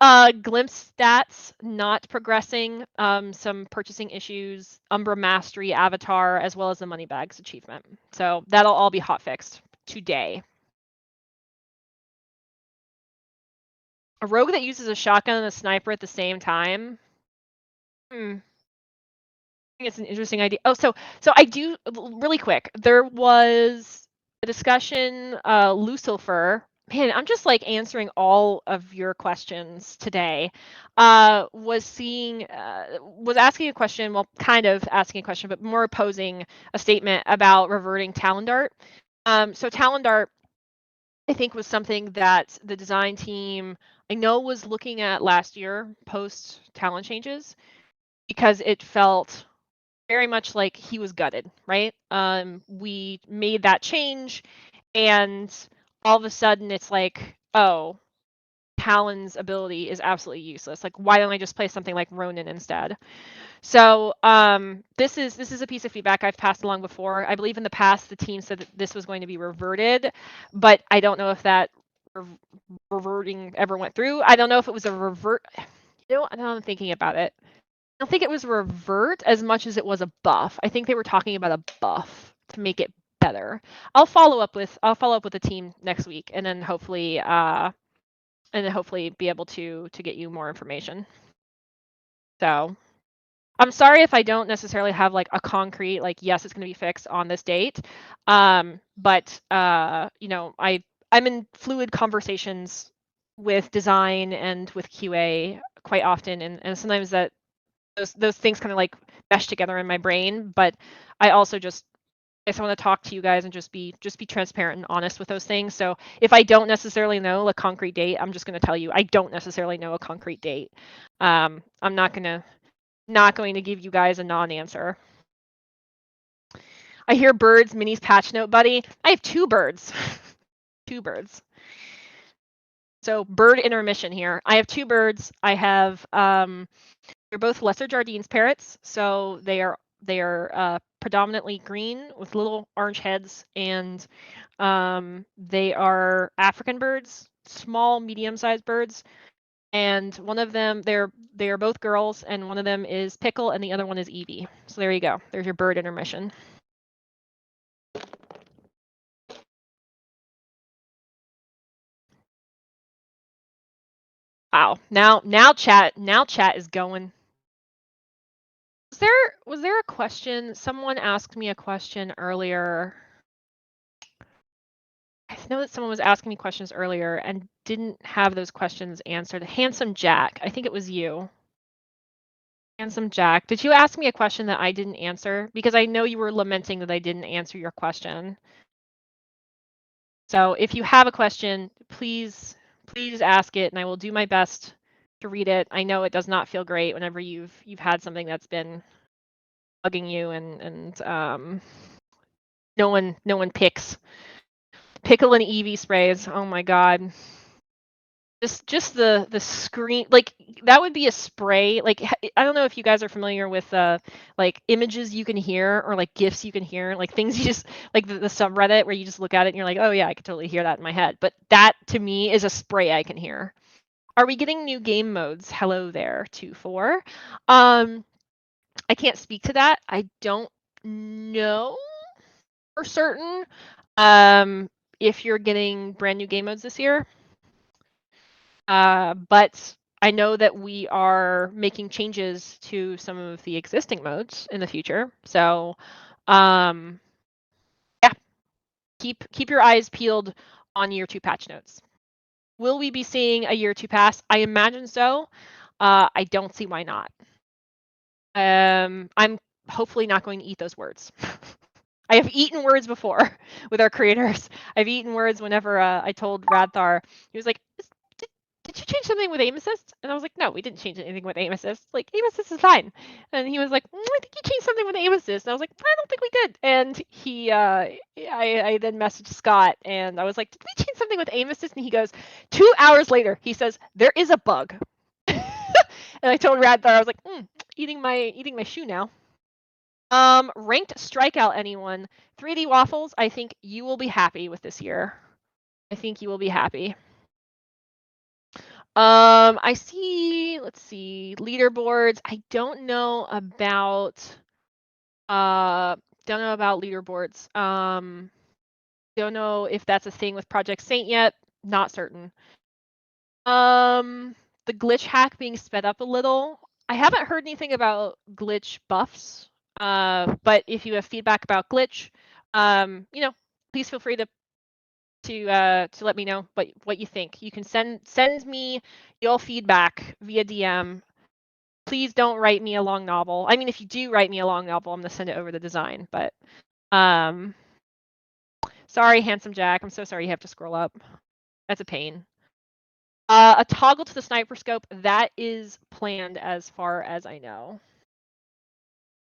Glimpse stats not progressing, some purchasing issues, Umbra Mastery Avatar, as well as the Money Bags achievement. So that'll all be hot fixed today. A rogue that uses a shotgun and a sniper at the same time. I think it's an interesting idea. Oh, so I do really quick. There was a discussion, Lucifer man, I'm just like answering all of your questions today. Was asking a question, well, kind of asking a question, but more posing a statement about reverting Talon Dart. So Talon Dart, I think, was something that the design team I know was looking at last year post Talon changes, because it felt very much like he was gutted, right? We made that change, and all of a sudden it's like, oh, Talon's ability is absolutely useless. Like, why don't I just play something like Ronin instead? So this is a piece of feedback I've passed along before. I believe in the past the team said that this was going to be reverted, but I don't know if that reverting ever went through. I don't know if it was a revert. You know, I don't know, I'm thinking about it. I don't think it was a revert as much as it was a buff. I think they were talking about a buff to make it better. I'll follow up with the team next week, and then hopefully be able to get you more information. So I'm sorry if I don't necessarily have like a concrete, like, yes, it's going to be fixed on this date. But you know, I'm in fluid conversations with design and with QA quite often, and sometimes that those things kind of like mesh together in my brain. But I also just want to talk to you guys and just be transparent and honest with those things. So if I don't necessarily know a concrete date, I'm just going to tell you I don't necessarily know a concrete date. I'm not going to give you guys a non-answer. I hear birds, Minnie's patch note, buddy. I have two birds. Two birds. So bird intermission here. I have two birds. I have they're both lesser Jardines parrots, so they are predominantly green with little orange heads, and they are African birds, small, medium-sized birds. And one of them, they are both girls, and one of them is Pickle, and the other one is Evie. So there you go. There's your bird intermission. Wow. Now chat is going. Was there a question? Someone asked me a question earlier. I know that someone was asking me questions earlier and didn't have those questions answered. Handsome Jack, I think it was you. Handsome Jack, did you ask me a question that I didn't answer? Because I know you were lamenting that I didn't answer your question. So if you have a question, please ask it, and I will do my best to read it. I know it does not feel great whenever you've had something that's been bugging you, and no one picks Pickle and Eevee sprays. Oh my god. Just the screen, like, that would be a spray. Like, I don't know if you guys are familiar with like images you can hear, or like gifs you can hear, like things you just like the subreddit where you just look at it and you're like, oh yeah, I could totally hear that in my head. But that to me is a spray I can hear. Are we getting new game modes? Hello there, 2-4. I can't speak to that. I don't know for certain if you're getting brand new game modes this year. But I know that we are making changes to some of the existing modes in the future. So yeah, keep your eyes peeled on year 2 patch notes. Will we be seeing a year 2 pass? I imagine so. I don't see why not. I'm hopefully not going to eat those words. I have eaten words before with our creators. I've eaten words whenever I told Radthar. He was like, did you change something with aim assist? And I was like, no, we didn't change anything with aim assist. Like, aim assist is fine. And he was like, I think you changed something with aim assist. And I was like, I don't think we did. And he, I then messaged Scott, and I was like, did we change something with aim assist? And he goes, 2 hours later, he says, there is a bug. And I told Radthar, I was like, eating my shoe now. Ranked strikeout, anyone? 3D waffles, I think you will be happy with this year. I think you will be happy. I see, let's see, leaderboards. I don't know about leaderboards. Don't know if that's a thing with Project Saint yet. Not certain. The glitch hack being sped up a little. I haven't heard anything about glitch buffs. But if you have feedback about glitch, you know, please feel free to to let me know what you think. You can send me your feedback via DM. Please don't write me a long novel. I mean, if you do write me a long novel, I'm gonna send it over the design. But sorry, handsome Jack. I'm so sorry you have to scroll up. That's a pain. A toggle to the sniper scope, that is planned as far as I know.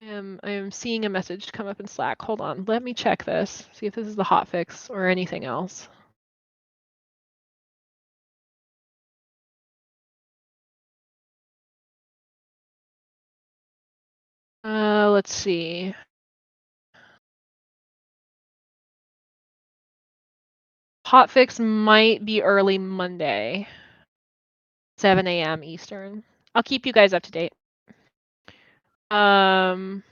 I am seeing a message come up in Slack. Hold on, let me check this. See if this is the hotfix or anything else. Let's see. Hotfix might be early Monday, 7 a.m. Eastern. I'll keep you guys up to date. Oh,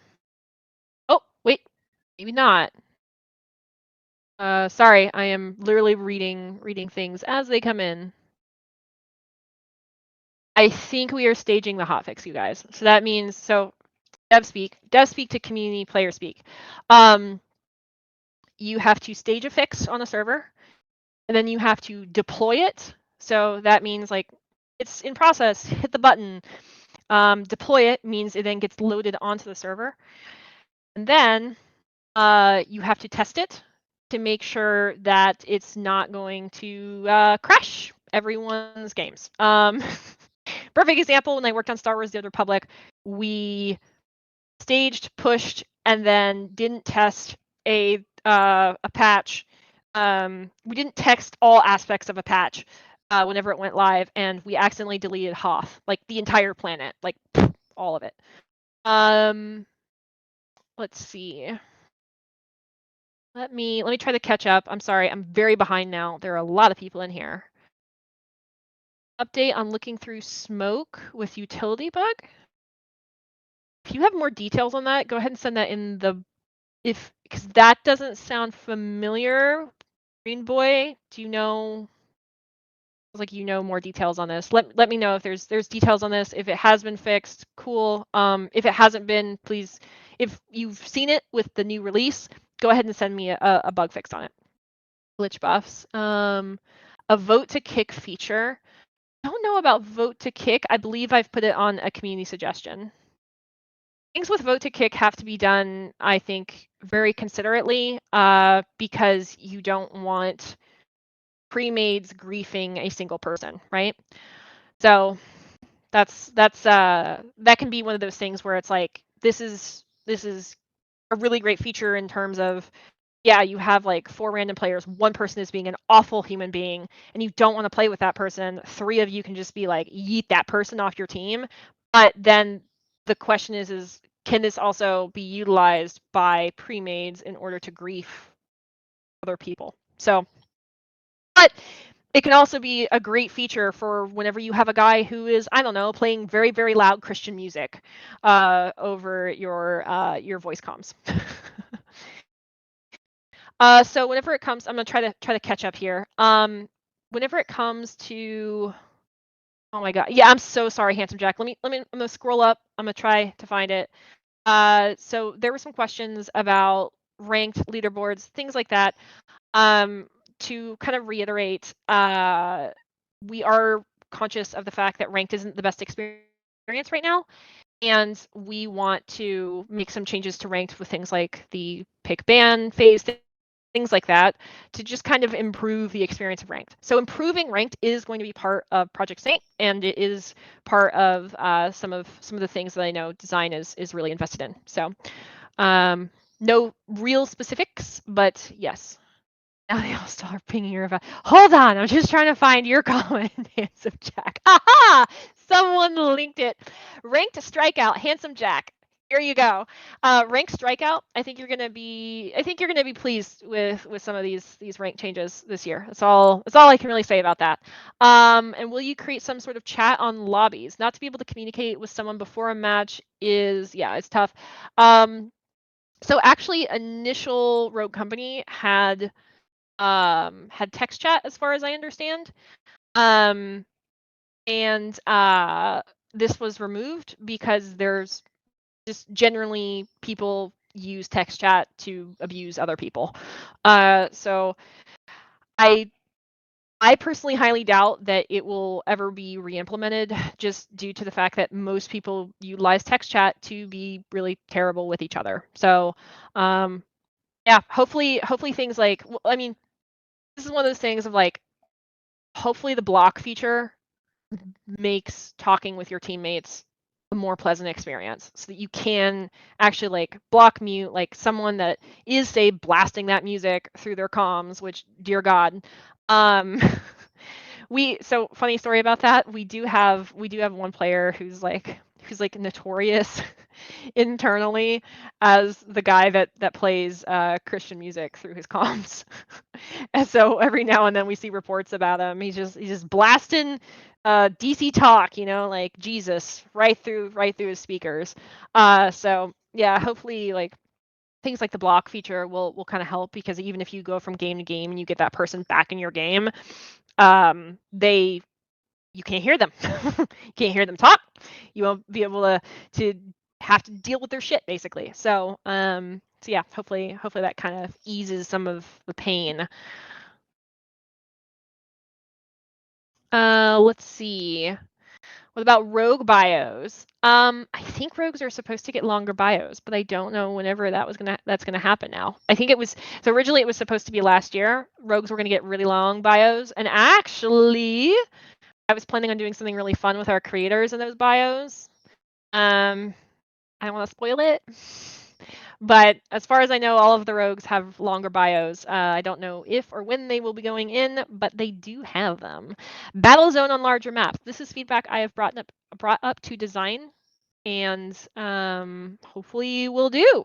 wait, maybe not. Sorry, I am literally reading things as they come in. I think we are staging the hotfix, you guys. So that means dev speak to community player speak. You have to stage a fix on a server, and then you have to deploy it. So that means like it's in process, hit the button. Deploy it means it then gets loaded onto the server. And then you have to test it to make sure that it's not going to crash everyone's games. Perfect example, when I worked on Star Wars: The Old Republic, we staged, pushed, and then didn't test a patch. We didn't test all aspects of a patch whenever it went live, and we accidentally deleted Hoth, like the entire planet, like all of it. Let's see. Let me try to catch up. I'm sorry, I'm very behind now. There are a lot of people in here. Update on looking through smoke with utility bug. If you have more details on that, go ahead and send that in the because that doesn't sound familiar. Green Boy, do you know? Like you know more details on this. Let me know if there's details on this. If it has been fixed, cool. If it hasn't been, please, if you've seen it with the new release, go ahead and send me a bug fix on it. Glitch buffs. A vote to kick feature. I don't know about vote to kick. I believe I've put it on a community suggestion. Things with vote to kick have to be done, I think, very considerately because you don't want pre-mades griefing a single person, right? So that can be one of those things where it's like this is a really great feature in terms of yeah, you have like 4 random players, one person is being an awful human being and you don't want to play with that person. 3 of you can just be like yeet that person off your team. But then the question is can this also be utilized by pre-mades in order to grief other people? So but it can also be a great feature for whenever you have a guy who is, I don't know, playing very, very loud Christian music over your voice comms. So whenever it comes, I'm gonna try to catch up here. Whenever it comes to, oh my god, yeah, I'm so sorry, handsome Jack. I'm gonna scroll up. I'm gonna try to find it. So there were some questions about ranked leaderboards, things like that. To kind of reiterate, we are conscious of the fact that ranked isn't the best experience right now, and we want to make some changes to ranked with things like the pick ban phase, things like that, to just kind of improve the experience of ranked. So improving ranked is going to be part of Project Saint, and it is part of some of the things that I know design is really invested in. So no real specifics, but yes. Now they all start pinging your about. Hold on, I'm just trying to find your comment, handsome Jack. Aha! Someone linked it. Ranked strikeout, handsome Jack. Here you go. Ranked strikeout. I think you're gonna be pleased with some of these rank changes this year. That's all I can really say about that. And will you create some sort of chat on lobbies? Not to be able to communicate with someone before a match is it's tough. So actually, initial Rogue Company had text chat as far as I understand. And this was removed because there's just generally people use text chat to abuse other people. So I personally highly doubt that it will ever be re-implemented, just due to the fact that most people utilize text chat to be really terrible with each other. So, yeah, hopefully things like, I mean, this is one of those things of like, hopefully the block feature makes talking with your teammates a more pleasant experience, so that you can actually like block mute like someone that is, say, blasting that music through their comms, which, dear God. um so funny story about that. We do have one player who's like notorious internally as the guy that plays Christian music through his comms. And so every now and then we see reports about him. He's just blasting DC talk, like Jesus right through his speakers. So yeah, hopefully like things like the block feature will kind of help, because even if you go from game to game and you get that person back in your game, they you can't hear them. You can't hear them talk. You won't be able to have to deal with their shit, basically. So yeah, hopefully that kind of eases some of the pain. Let's see. What about rogue bios? I think rogues are supposed to get longer bios, but I don't know whenever that's gonna happen now. I think it was so originally it was supposed to be last year. Rogues were gonna get really long bios, and actually, I was planning on doing something really fun with our creators in those bios. I don't want to spoil it, but as far as I know, all of the rogues have longer bios. I don't know if or when they will be going in, but they do have them. Battle zone on larger maps. This is feedback I have brought up to design, and hopefully will do.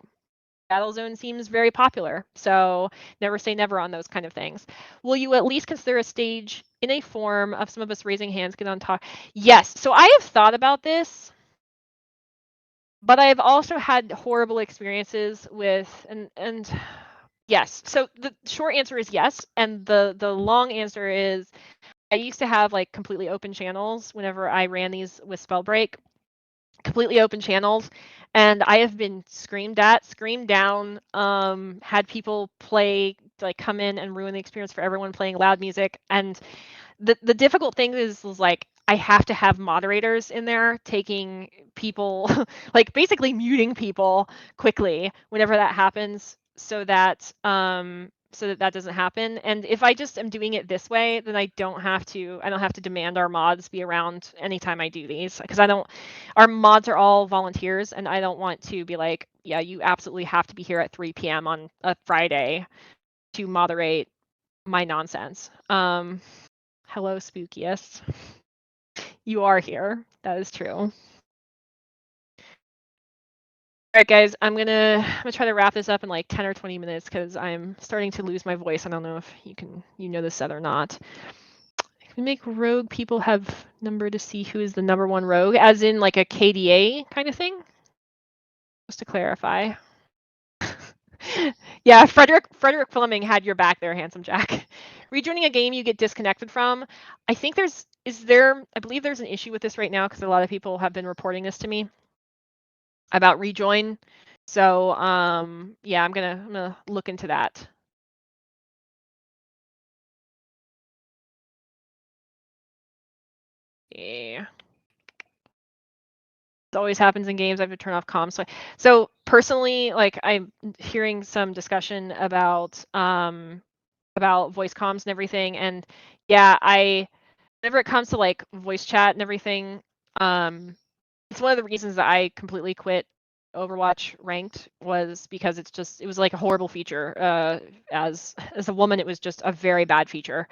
Battle zone seems very popular, so never say never on those kind of things. Will you at least consider a stage in a form of some of us raising hands, get on talk? Yes. So I have thought about this, but I've also had horrible experiences with and yes. So the short answer is yes, and the long answer is I used to have like completely open channels whenever I ran these with Spellbreak, completely open channels, and I have been screamed at, screamed down, had people play like come in and ruin the experience for everyone playing loud music. And the difficult thing is like I have to have moderators in there taking people like basically muting people quickly whenever that happens, so that doesn't happen. And if I just am doing it this way, then I don't have to demand our mods be around anytime I do these, because I don't our mods are all volunteers, and I don't want to be like, yeah, you absolutely have to be here at 3 p.m. on a Friday to moderate my nonsense. Hello, spookiest. You are here. That is true. All right, guys, I'm gonna try to wrap this up in like 10 or 20 minutes, because I'm starting to lose my voice. I don't know if you know this set or not. If we make rogue people have number to see who is the number one rogue, as in like a KDA kind of thing. Just to clarify. Yeah, Frederick Fleming had your back there, handsome Jack. Rejoining a game you get disconnected from. I think I believe there's an issue with this right now, because a lot of people have been reporting this to me about rejoin. So yeah, I'm gonna look into that. Yeah. It always happens in games. I have to turn off comms. So personally, like I'm hearing some discussion about voice comms and everything. And yeah, whenever it comes to like voice chat and everything, it's one of the reasons that I completely quit Overwatch ranked, was because it was like a horrible feature. As a woman, it was just a very bad feature.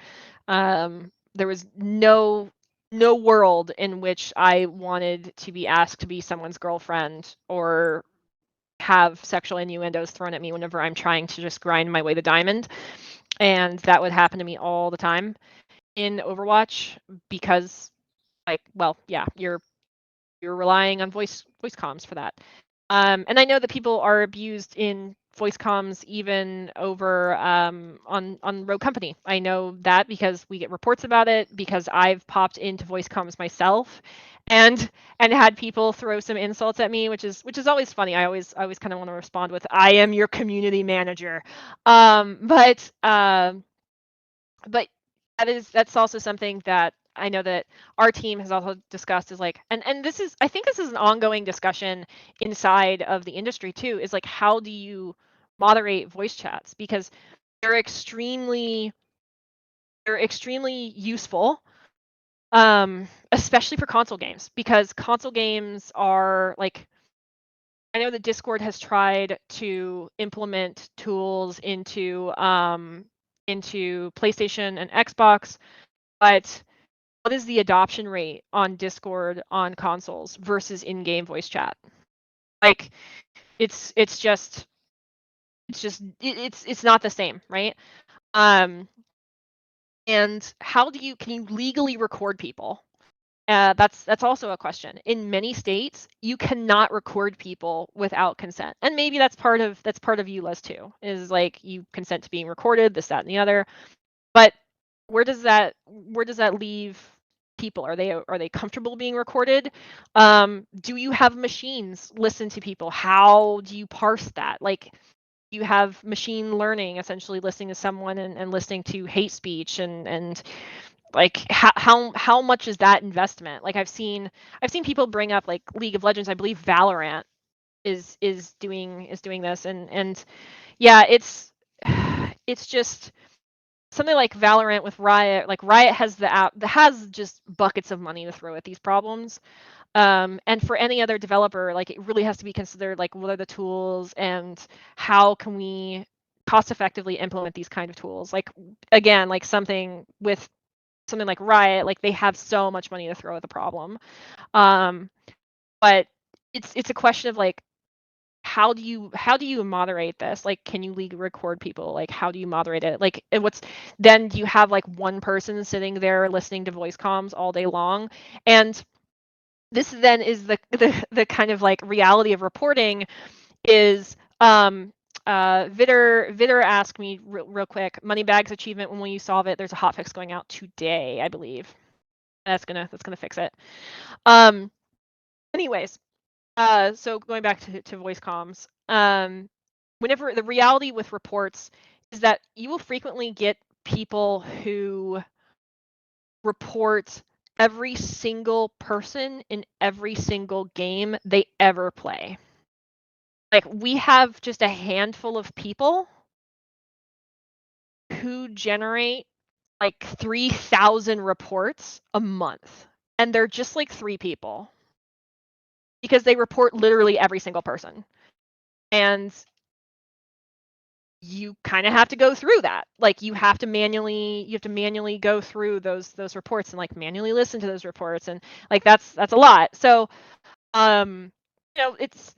There was no world in which I wanted to be asked to be someone's girlfriend or have sexual innuendos thrown at me whenever I'm trying to just grind my way to diamond. And that would happen to me all the time in Overwatch, because like, well, yeah, you're relying on voice comms for that. And I know that people are abused in voice comms even over on Rogue Company. I know that because we get reports about it, because I've popped into voice comms myself and had people throw some insults at me, which is always funny. I always kind of want to respond with, I am your community manager. But But that's also something that I know that our team has also discussed is like, and this is, I think this is an ongoing discussion inside of the industry too, is like, how do you moderate voice chats? Because they're extremely useful, especially for console games, because console games are like, I know that Discord has tried to implement tools into PlayStation and Xbox, but what is the adoption rate on Discord on consoles versus in-game voice chat? Like, it's just it's not the same, right? Um, and how do you can you legally record people? That's also a question. In many states, you cannot record people without consent, and maybe that's part of ULEZ too. Is like you consent to being recorded, this, that, and the other. But where does that leave people? Are they comfortable being recorded? Do you have machines listen to people? How do you parse that? Like, you have machine learning essentially listening to someone and listening to hate speech and like how much is that investment? Like, I've seen people bring up like League of Legends. I believe Valorant is doing this, and yeah, it's just something like Valorant with Riot. Like, Riot has the app that has just buckets of money to throw at these problems. And for any other developer, like, it really has to be considered, like, what are the tools and how can we cost effectively implement these kind of tools? Like, again, like something like Riot, like, they have so much money to throw at the problem. But it's a question of like, how do you moderate this? Like, can you legally record people? Like, how do you moderate it? Like, then do you have like one person sitting there listening to voice comms all day long? And this then is the kind of like reality of reporting is Vitter asked me real quick, Moneybags achievement, when will you solve it? There's a hotfix going out today, I believe. That's gonna fix it. Um anyways, so going back to voice comms, whenever the reality with reports is that you will frequently get people who report every single person in every single game they ever play. Like, we have just a handful of people who generate like 3,000 reports a month, and they're just like 3 people because they report literally every single person. And you kind of have to go through that. Like, you have to manually go through those reports and like manually listen to those reports, and like that's a lot. So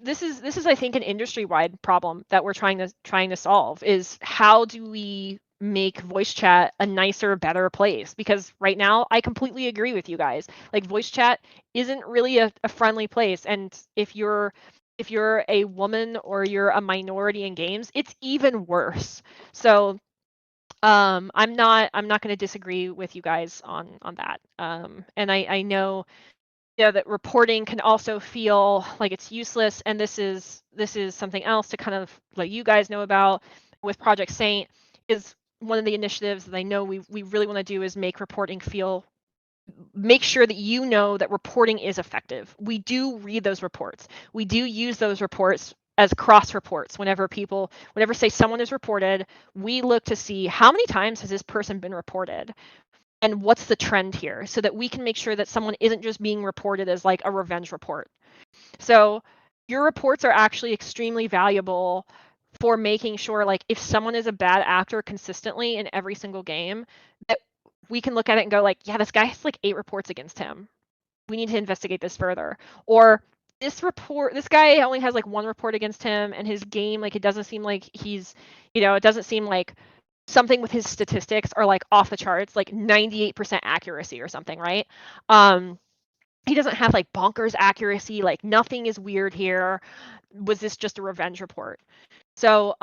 this is I think an industry-wide problem that we're trying to solve, is how do we make voice chat a nicer, better place? Because right now, I completely agree with you guys. Like, voice chat isn't really a friendly place, and if you're a woman or you're a minority in games, it's even worse. So I'm not going to disagree with you guys on that. And I know, that reporting can also feel like it's useless, and this is something else to kind of let you guys know about with Project Saint. Is one of the initiatives that I know we really want to do is make sure that you know that reporting is effective. We do read those reports. We do use those reports as cross reports. Whenever say someone is reported, we look to see how many times has this person been reported and what's the trend here, so that we can make sure that someone isn't just being reported as like a revenge report. So your reports are actually extremely valuable for making sure, like, if someone is a bad actor consistently in every single game, that we can look at it and go like, yeah, this guy has like 8 reports against him. We need to investigate this further. Or this guy only has like 1 report against him, and his game, like, it doesn't seem like it doesn't seem like something with his statistics are like off the charts, like 98% accuracy or something, right? He doesn't have like bonkers accuracy, like nothing is weird here. Was this just a revenge report? So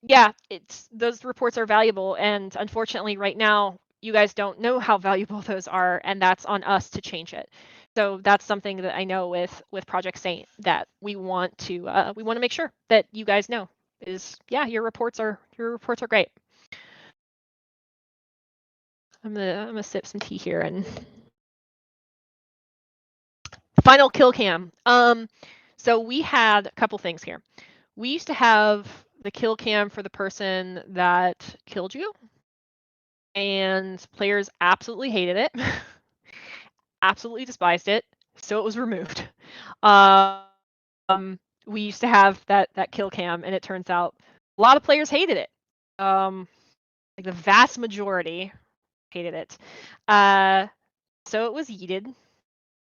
yeah, it's those reports are valuable, and unfortunately right now you guys don't know how valuable those are, and that's on us to change it. So that's something that I know with Project Saint that we want to make sure that you guys know is, yeah, your reports are great. I'm gonna sip some tea here and final kill cam. So we had a couple things here. We used to have the kill cam for the person that killed you, and players absolutely hated it, absolutely despised it, so it was removed. We used to have that kill cam, and it turns out a lot of players hated it. Like the vast majority hated it. So it was yeeted.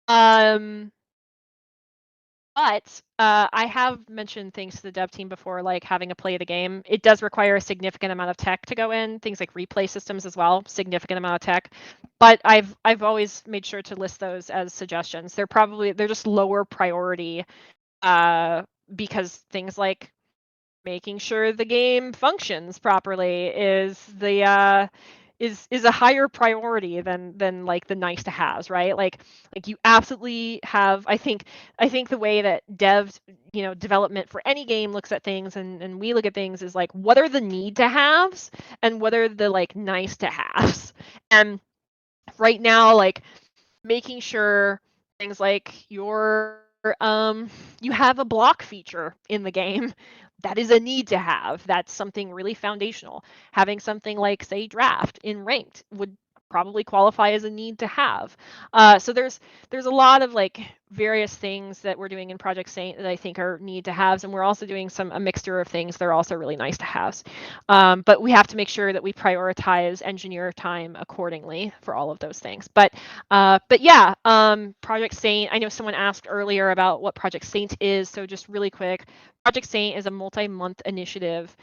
Um, But I have mentioned things to the dev team before, like having a play of the game. It does require a significant amount of tech to go in, things like replay systems as well, significant amount of tech. But I've always made sure to list those as suggestions. They're just lower priority because things like making sure the game functions properly is a higher priority than like the nice to haves, right? Like you absolutely have. I think the way that devs, development for any game looks at things, and we look at things is like, what are the need to haves and what are the like nice to haves. And right now, like making sure things like you have a block feature in the game, that is a need to have. That's something really foundational. Having something like, say, draft in ranked would probably qualify as a need to have. So there's a lot of like various things that we're doing in Project Saint that I think are need to haves, and we're also doing a mixture of things that are also really nice to haves. But we have to make sure that we prioritize engineer time accordingly for all of those things. But yeah, Project Saint. I know someone asked earlier about what Project Saint is, so just really quick, Project Saint is a multi-month initiative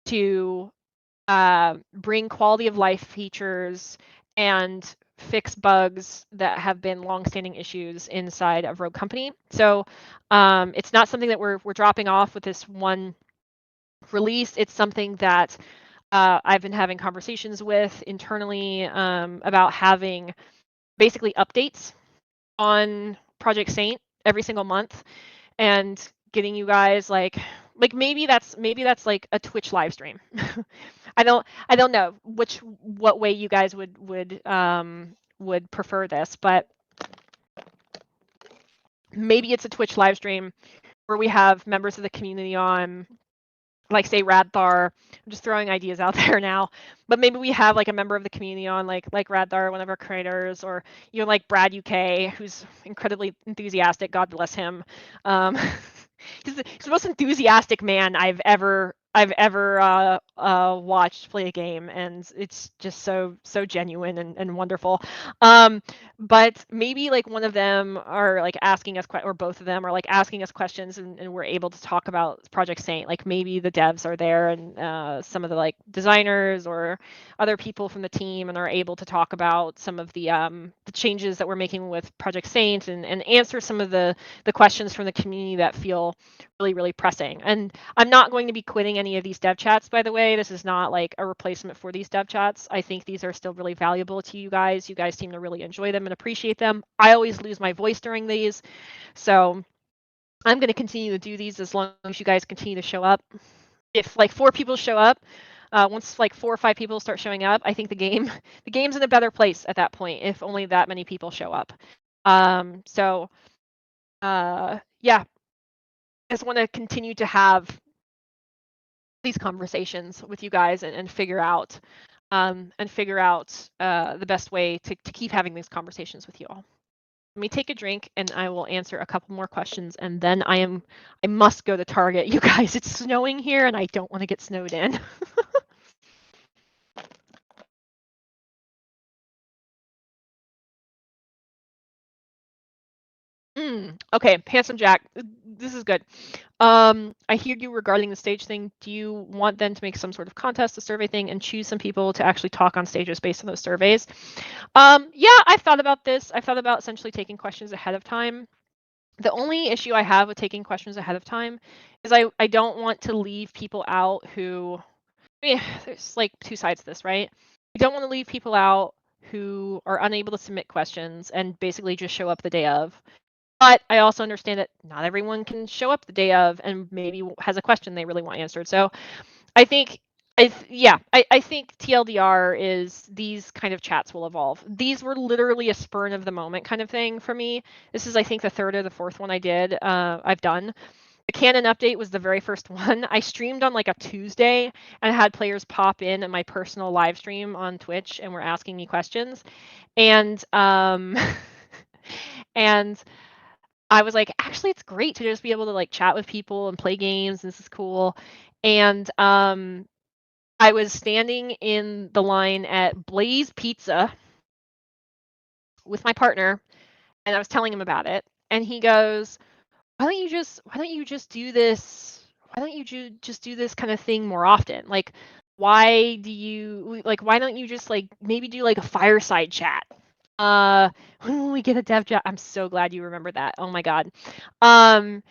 to bring quality of life features and fix bugs that have been long-standing issues inside of Rogue Company. So it's not something that we're dropping off with this one release. It's something that I've been having conversations with internally about having basically updates on Project Saint every single month and getting you guys like maybe that's like a Twitch live stream. I don't know what way you guys would prefer this, but maybe it's a Twitch live stream where we have members of the community on, like say Radthar. I'm just throwing ideas out there now, but maybe we have like a member of the community on, like Radthar, one of our creators, or like Brad UK, who's incredibly enthusiastic. God bless him. Um, he's the most enthusiastic man I've ever watched play a game, and it's just so genuine and wonderful. Um, but maybe like one of them are like asking us or both of them are like asking us questions, and we're able to talk about Project Saint. Like maybe the devs are there and some of the like designers or other people from the team, and are able to talk about some of the changes that we're making with Project Saint, and answer some of the questions from the community that feel really pressing. And I'm not going to be quitting any of these dev chats, by the way. This is not like a replacement for these dev chats. I think these are still really valuable to you guys. You guys seem to really enjoy them and appreciate them. I always lose my voice during these, so I'm going to continue to do these as long as you guys continue to show up. If like 4 people show up, once like 4 or 5 people start showing up, I think the game's in a better place at that point, if only that many people show up. So yeah, I just want to continue to have these conversations with you guys, and figure out the best way to keep having these conversations with you all. Let me take a drink and I will answer a couple more questions, and then I must go to Target. You guys, it's snowing here and I don't want to get snowed in. Okay, Handsome Jack, this is good. I hear you regarding the stage thing. Do you want them to make some sort of contest, a survey thing, and choose some people to actually talk on stages based on those surveys? Yeah, I've thought about this. I've thought about essentially taking questions ahead of time. The only issue I have with taking questions ahead of time is I don't want to leave people out who, there's like 2 sides to this, right? I don't want to leave people out who are unable to submit questions and basically just show up the day of. But I also understand that not everyone can show up the day of and maybe has a question they really want answered. So I think I think TLDR is these kind of chats will evolve. These were literally a spur of the moment kind of thing for me. This is, I think, the third or the fourth one I've done. The canon update was the very first one. I streamed on like a Tuesday and had players pop in at my personal live stream on Twitch and were asking me questions. And and I was like, actually, it's great to just be able to like chat with people and play games. This is cool. And I was standing in the line at Blaze Pizza with my partner, and I was telling him about it. And he goes, why don't you just do this? Why don't you just do this kind of thing more often? Like, why don't you just like maybe do like a fireside chat? Uh, when we get a dev job, I'm so glad you remembered that. Oh my god. Um,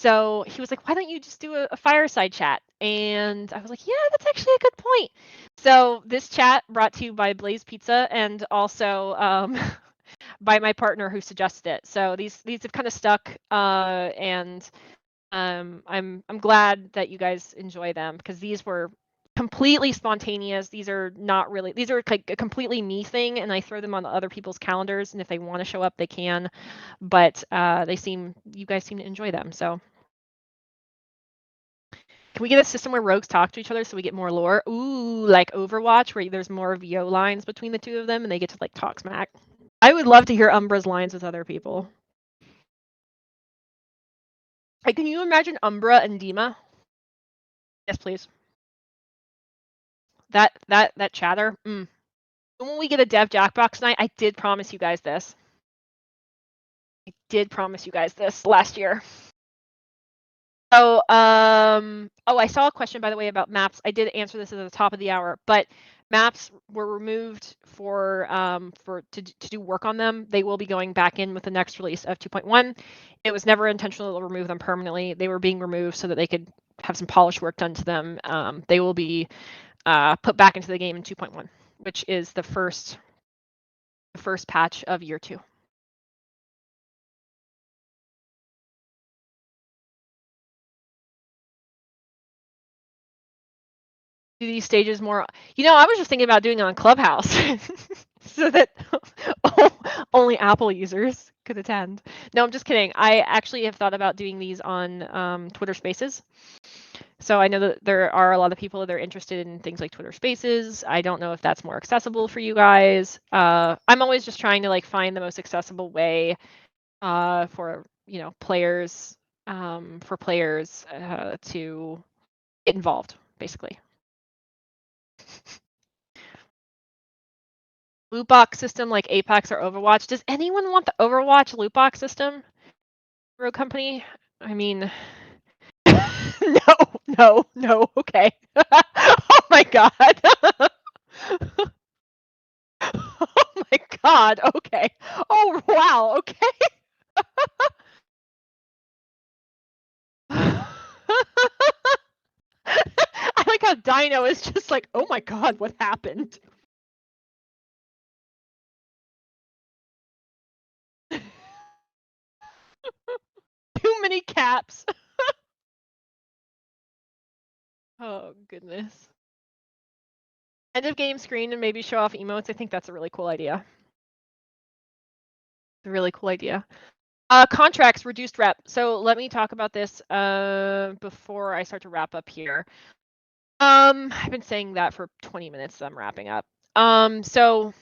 So he was like, why don't you just do a fireside chat? And I was like, yeah, that's actually a good point. So this chat brought to you by Blaze Pizza and also by my partner who suggested it. So these have kind of stuck, and I'm glad that you guys enjoy them because these were completely spontaneous. These are not really, these are like a completely me thing, and I throw them on other people's calendars, and if they want to show up, they can. But you guys seem to enjoy them. So can we get a system where rogues talk to each other so we get more lore? Ooh, like Overwatch, where there's more VO lines between the two of them and they get to like talk smack. I would love to hear Umbra's lines with other people. Like, can you imagine Umbra and Dima? Yes, please. That chatter. When we get a dev Jackbox night, I did promise you guys this. I did promise you guys this last year. So, I saw a question, by the way, about maps. I did answer this at the top of the hour, but maps were removed to do work on them. They will be going back in with the next release of 2.1. It was never intentional to remove them permanently. They were being removed so that they could have some polish work done to them. They will be put back into the game in 2.1, which is the first patch of year 2. Do these stages more. I was just thinking about doing it on Clubhouse so that only Apple users could attend. No, I'm just kidding. I actually have thought about doing these on Twitter Spaces. So I know that there are a lot of people that are interested in things like Twitter Spaces. I don't know if that's more accessible for you guys. I'm always just trying to like find the most accessible way for players to get involved, basically. Loot box system like Apex or Overwatch. Does anyone want the Overwatch loot box system? RoCo company? I mean, no. Okay. Oh my god. Oh my god. Okay. Oh wow. Okay. I like how Dino is just like, oh my god, what happened? Too many caps. Oh goodness. End of game screen and maybe show off emotes. I think that's a really cool idea. A really cool idea. Contracts, reduced rep. So let me talk about this before I start to wrap up here. I've been saying that for 20 minutes, so I'm wrapping up. So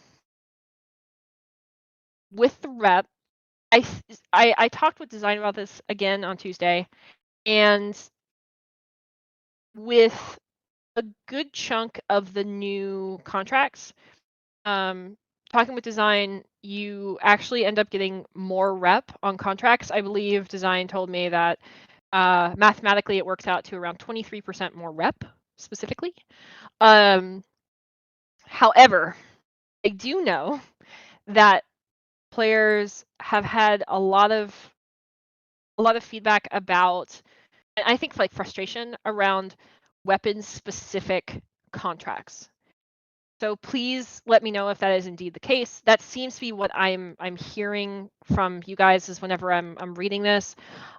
with the rep, I talked with design about this again on Tuesday, and with a good chunk of the new contracts, talking with design, you actually end up getting more rep on contracts. I believe design told me that mathematically it works out to around 23% more rep specifically. However, I do know that players have had a lot of feedback about, and I think like frustration around weapon specific contracts. So please let me know if that is indeed the case. That seems to be what I'm hearing from you guys is whenever I'm reading this,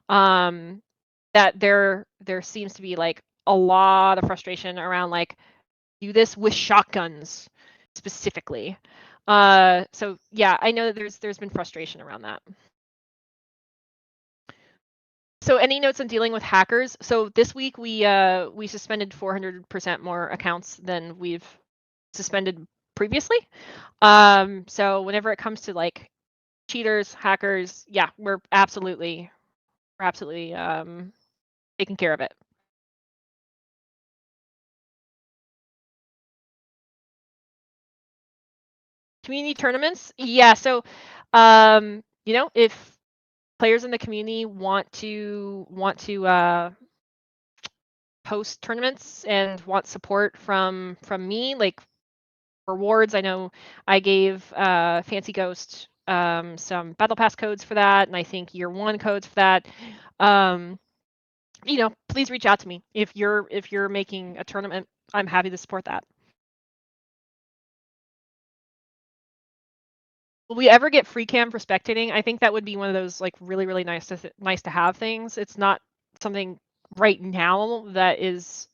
that there seems to be like a lot of frustration around like, do this with shotguns specifically. So yeah, I know that there's been frustration around that. So any notes on dealing with hackers? So this week we suspended 400% more accounts than we've suspended previously. So whenever it comes to like cheaters, hackers, yeah, we're absolutely taking care of it. Community tournaments, yeah. So, if players in the community want to host tournaments and want support from me, like rewards. I know I gave Fancy Ghost some battle pass codes for that, and I think year one codes for that. Please reach out to me if you're making a tournament. I'm happy to support that. Will we ever get free cam for spectating? I think that would be one of those like really really nice to have things. It's not something right now that is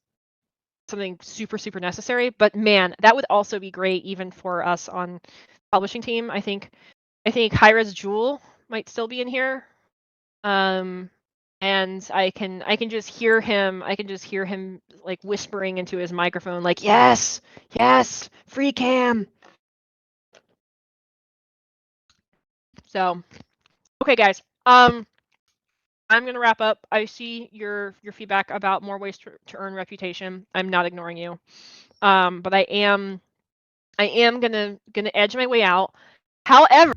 something super super necessary, but man, that would also be great even for us on publishing team. I think Hi-Rez Jewel might still be in here. And I can just hear him. I can just hear him like whispering into his microphone, like, yes, free cam. So, okay, guys. I'm gonna wrap up. I see your feedback about more ways to earn reputation. I'm not ignoring you. But I am gonna edge my way out. However,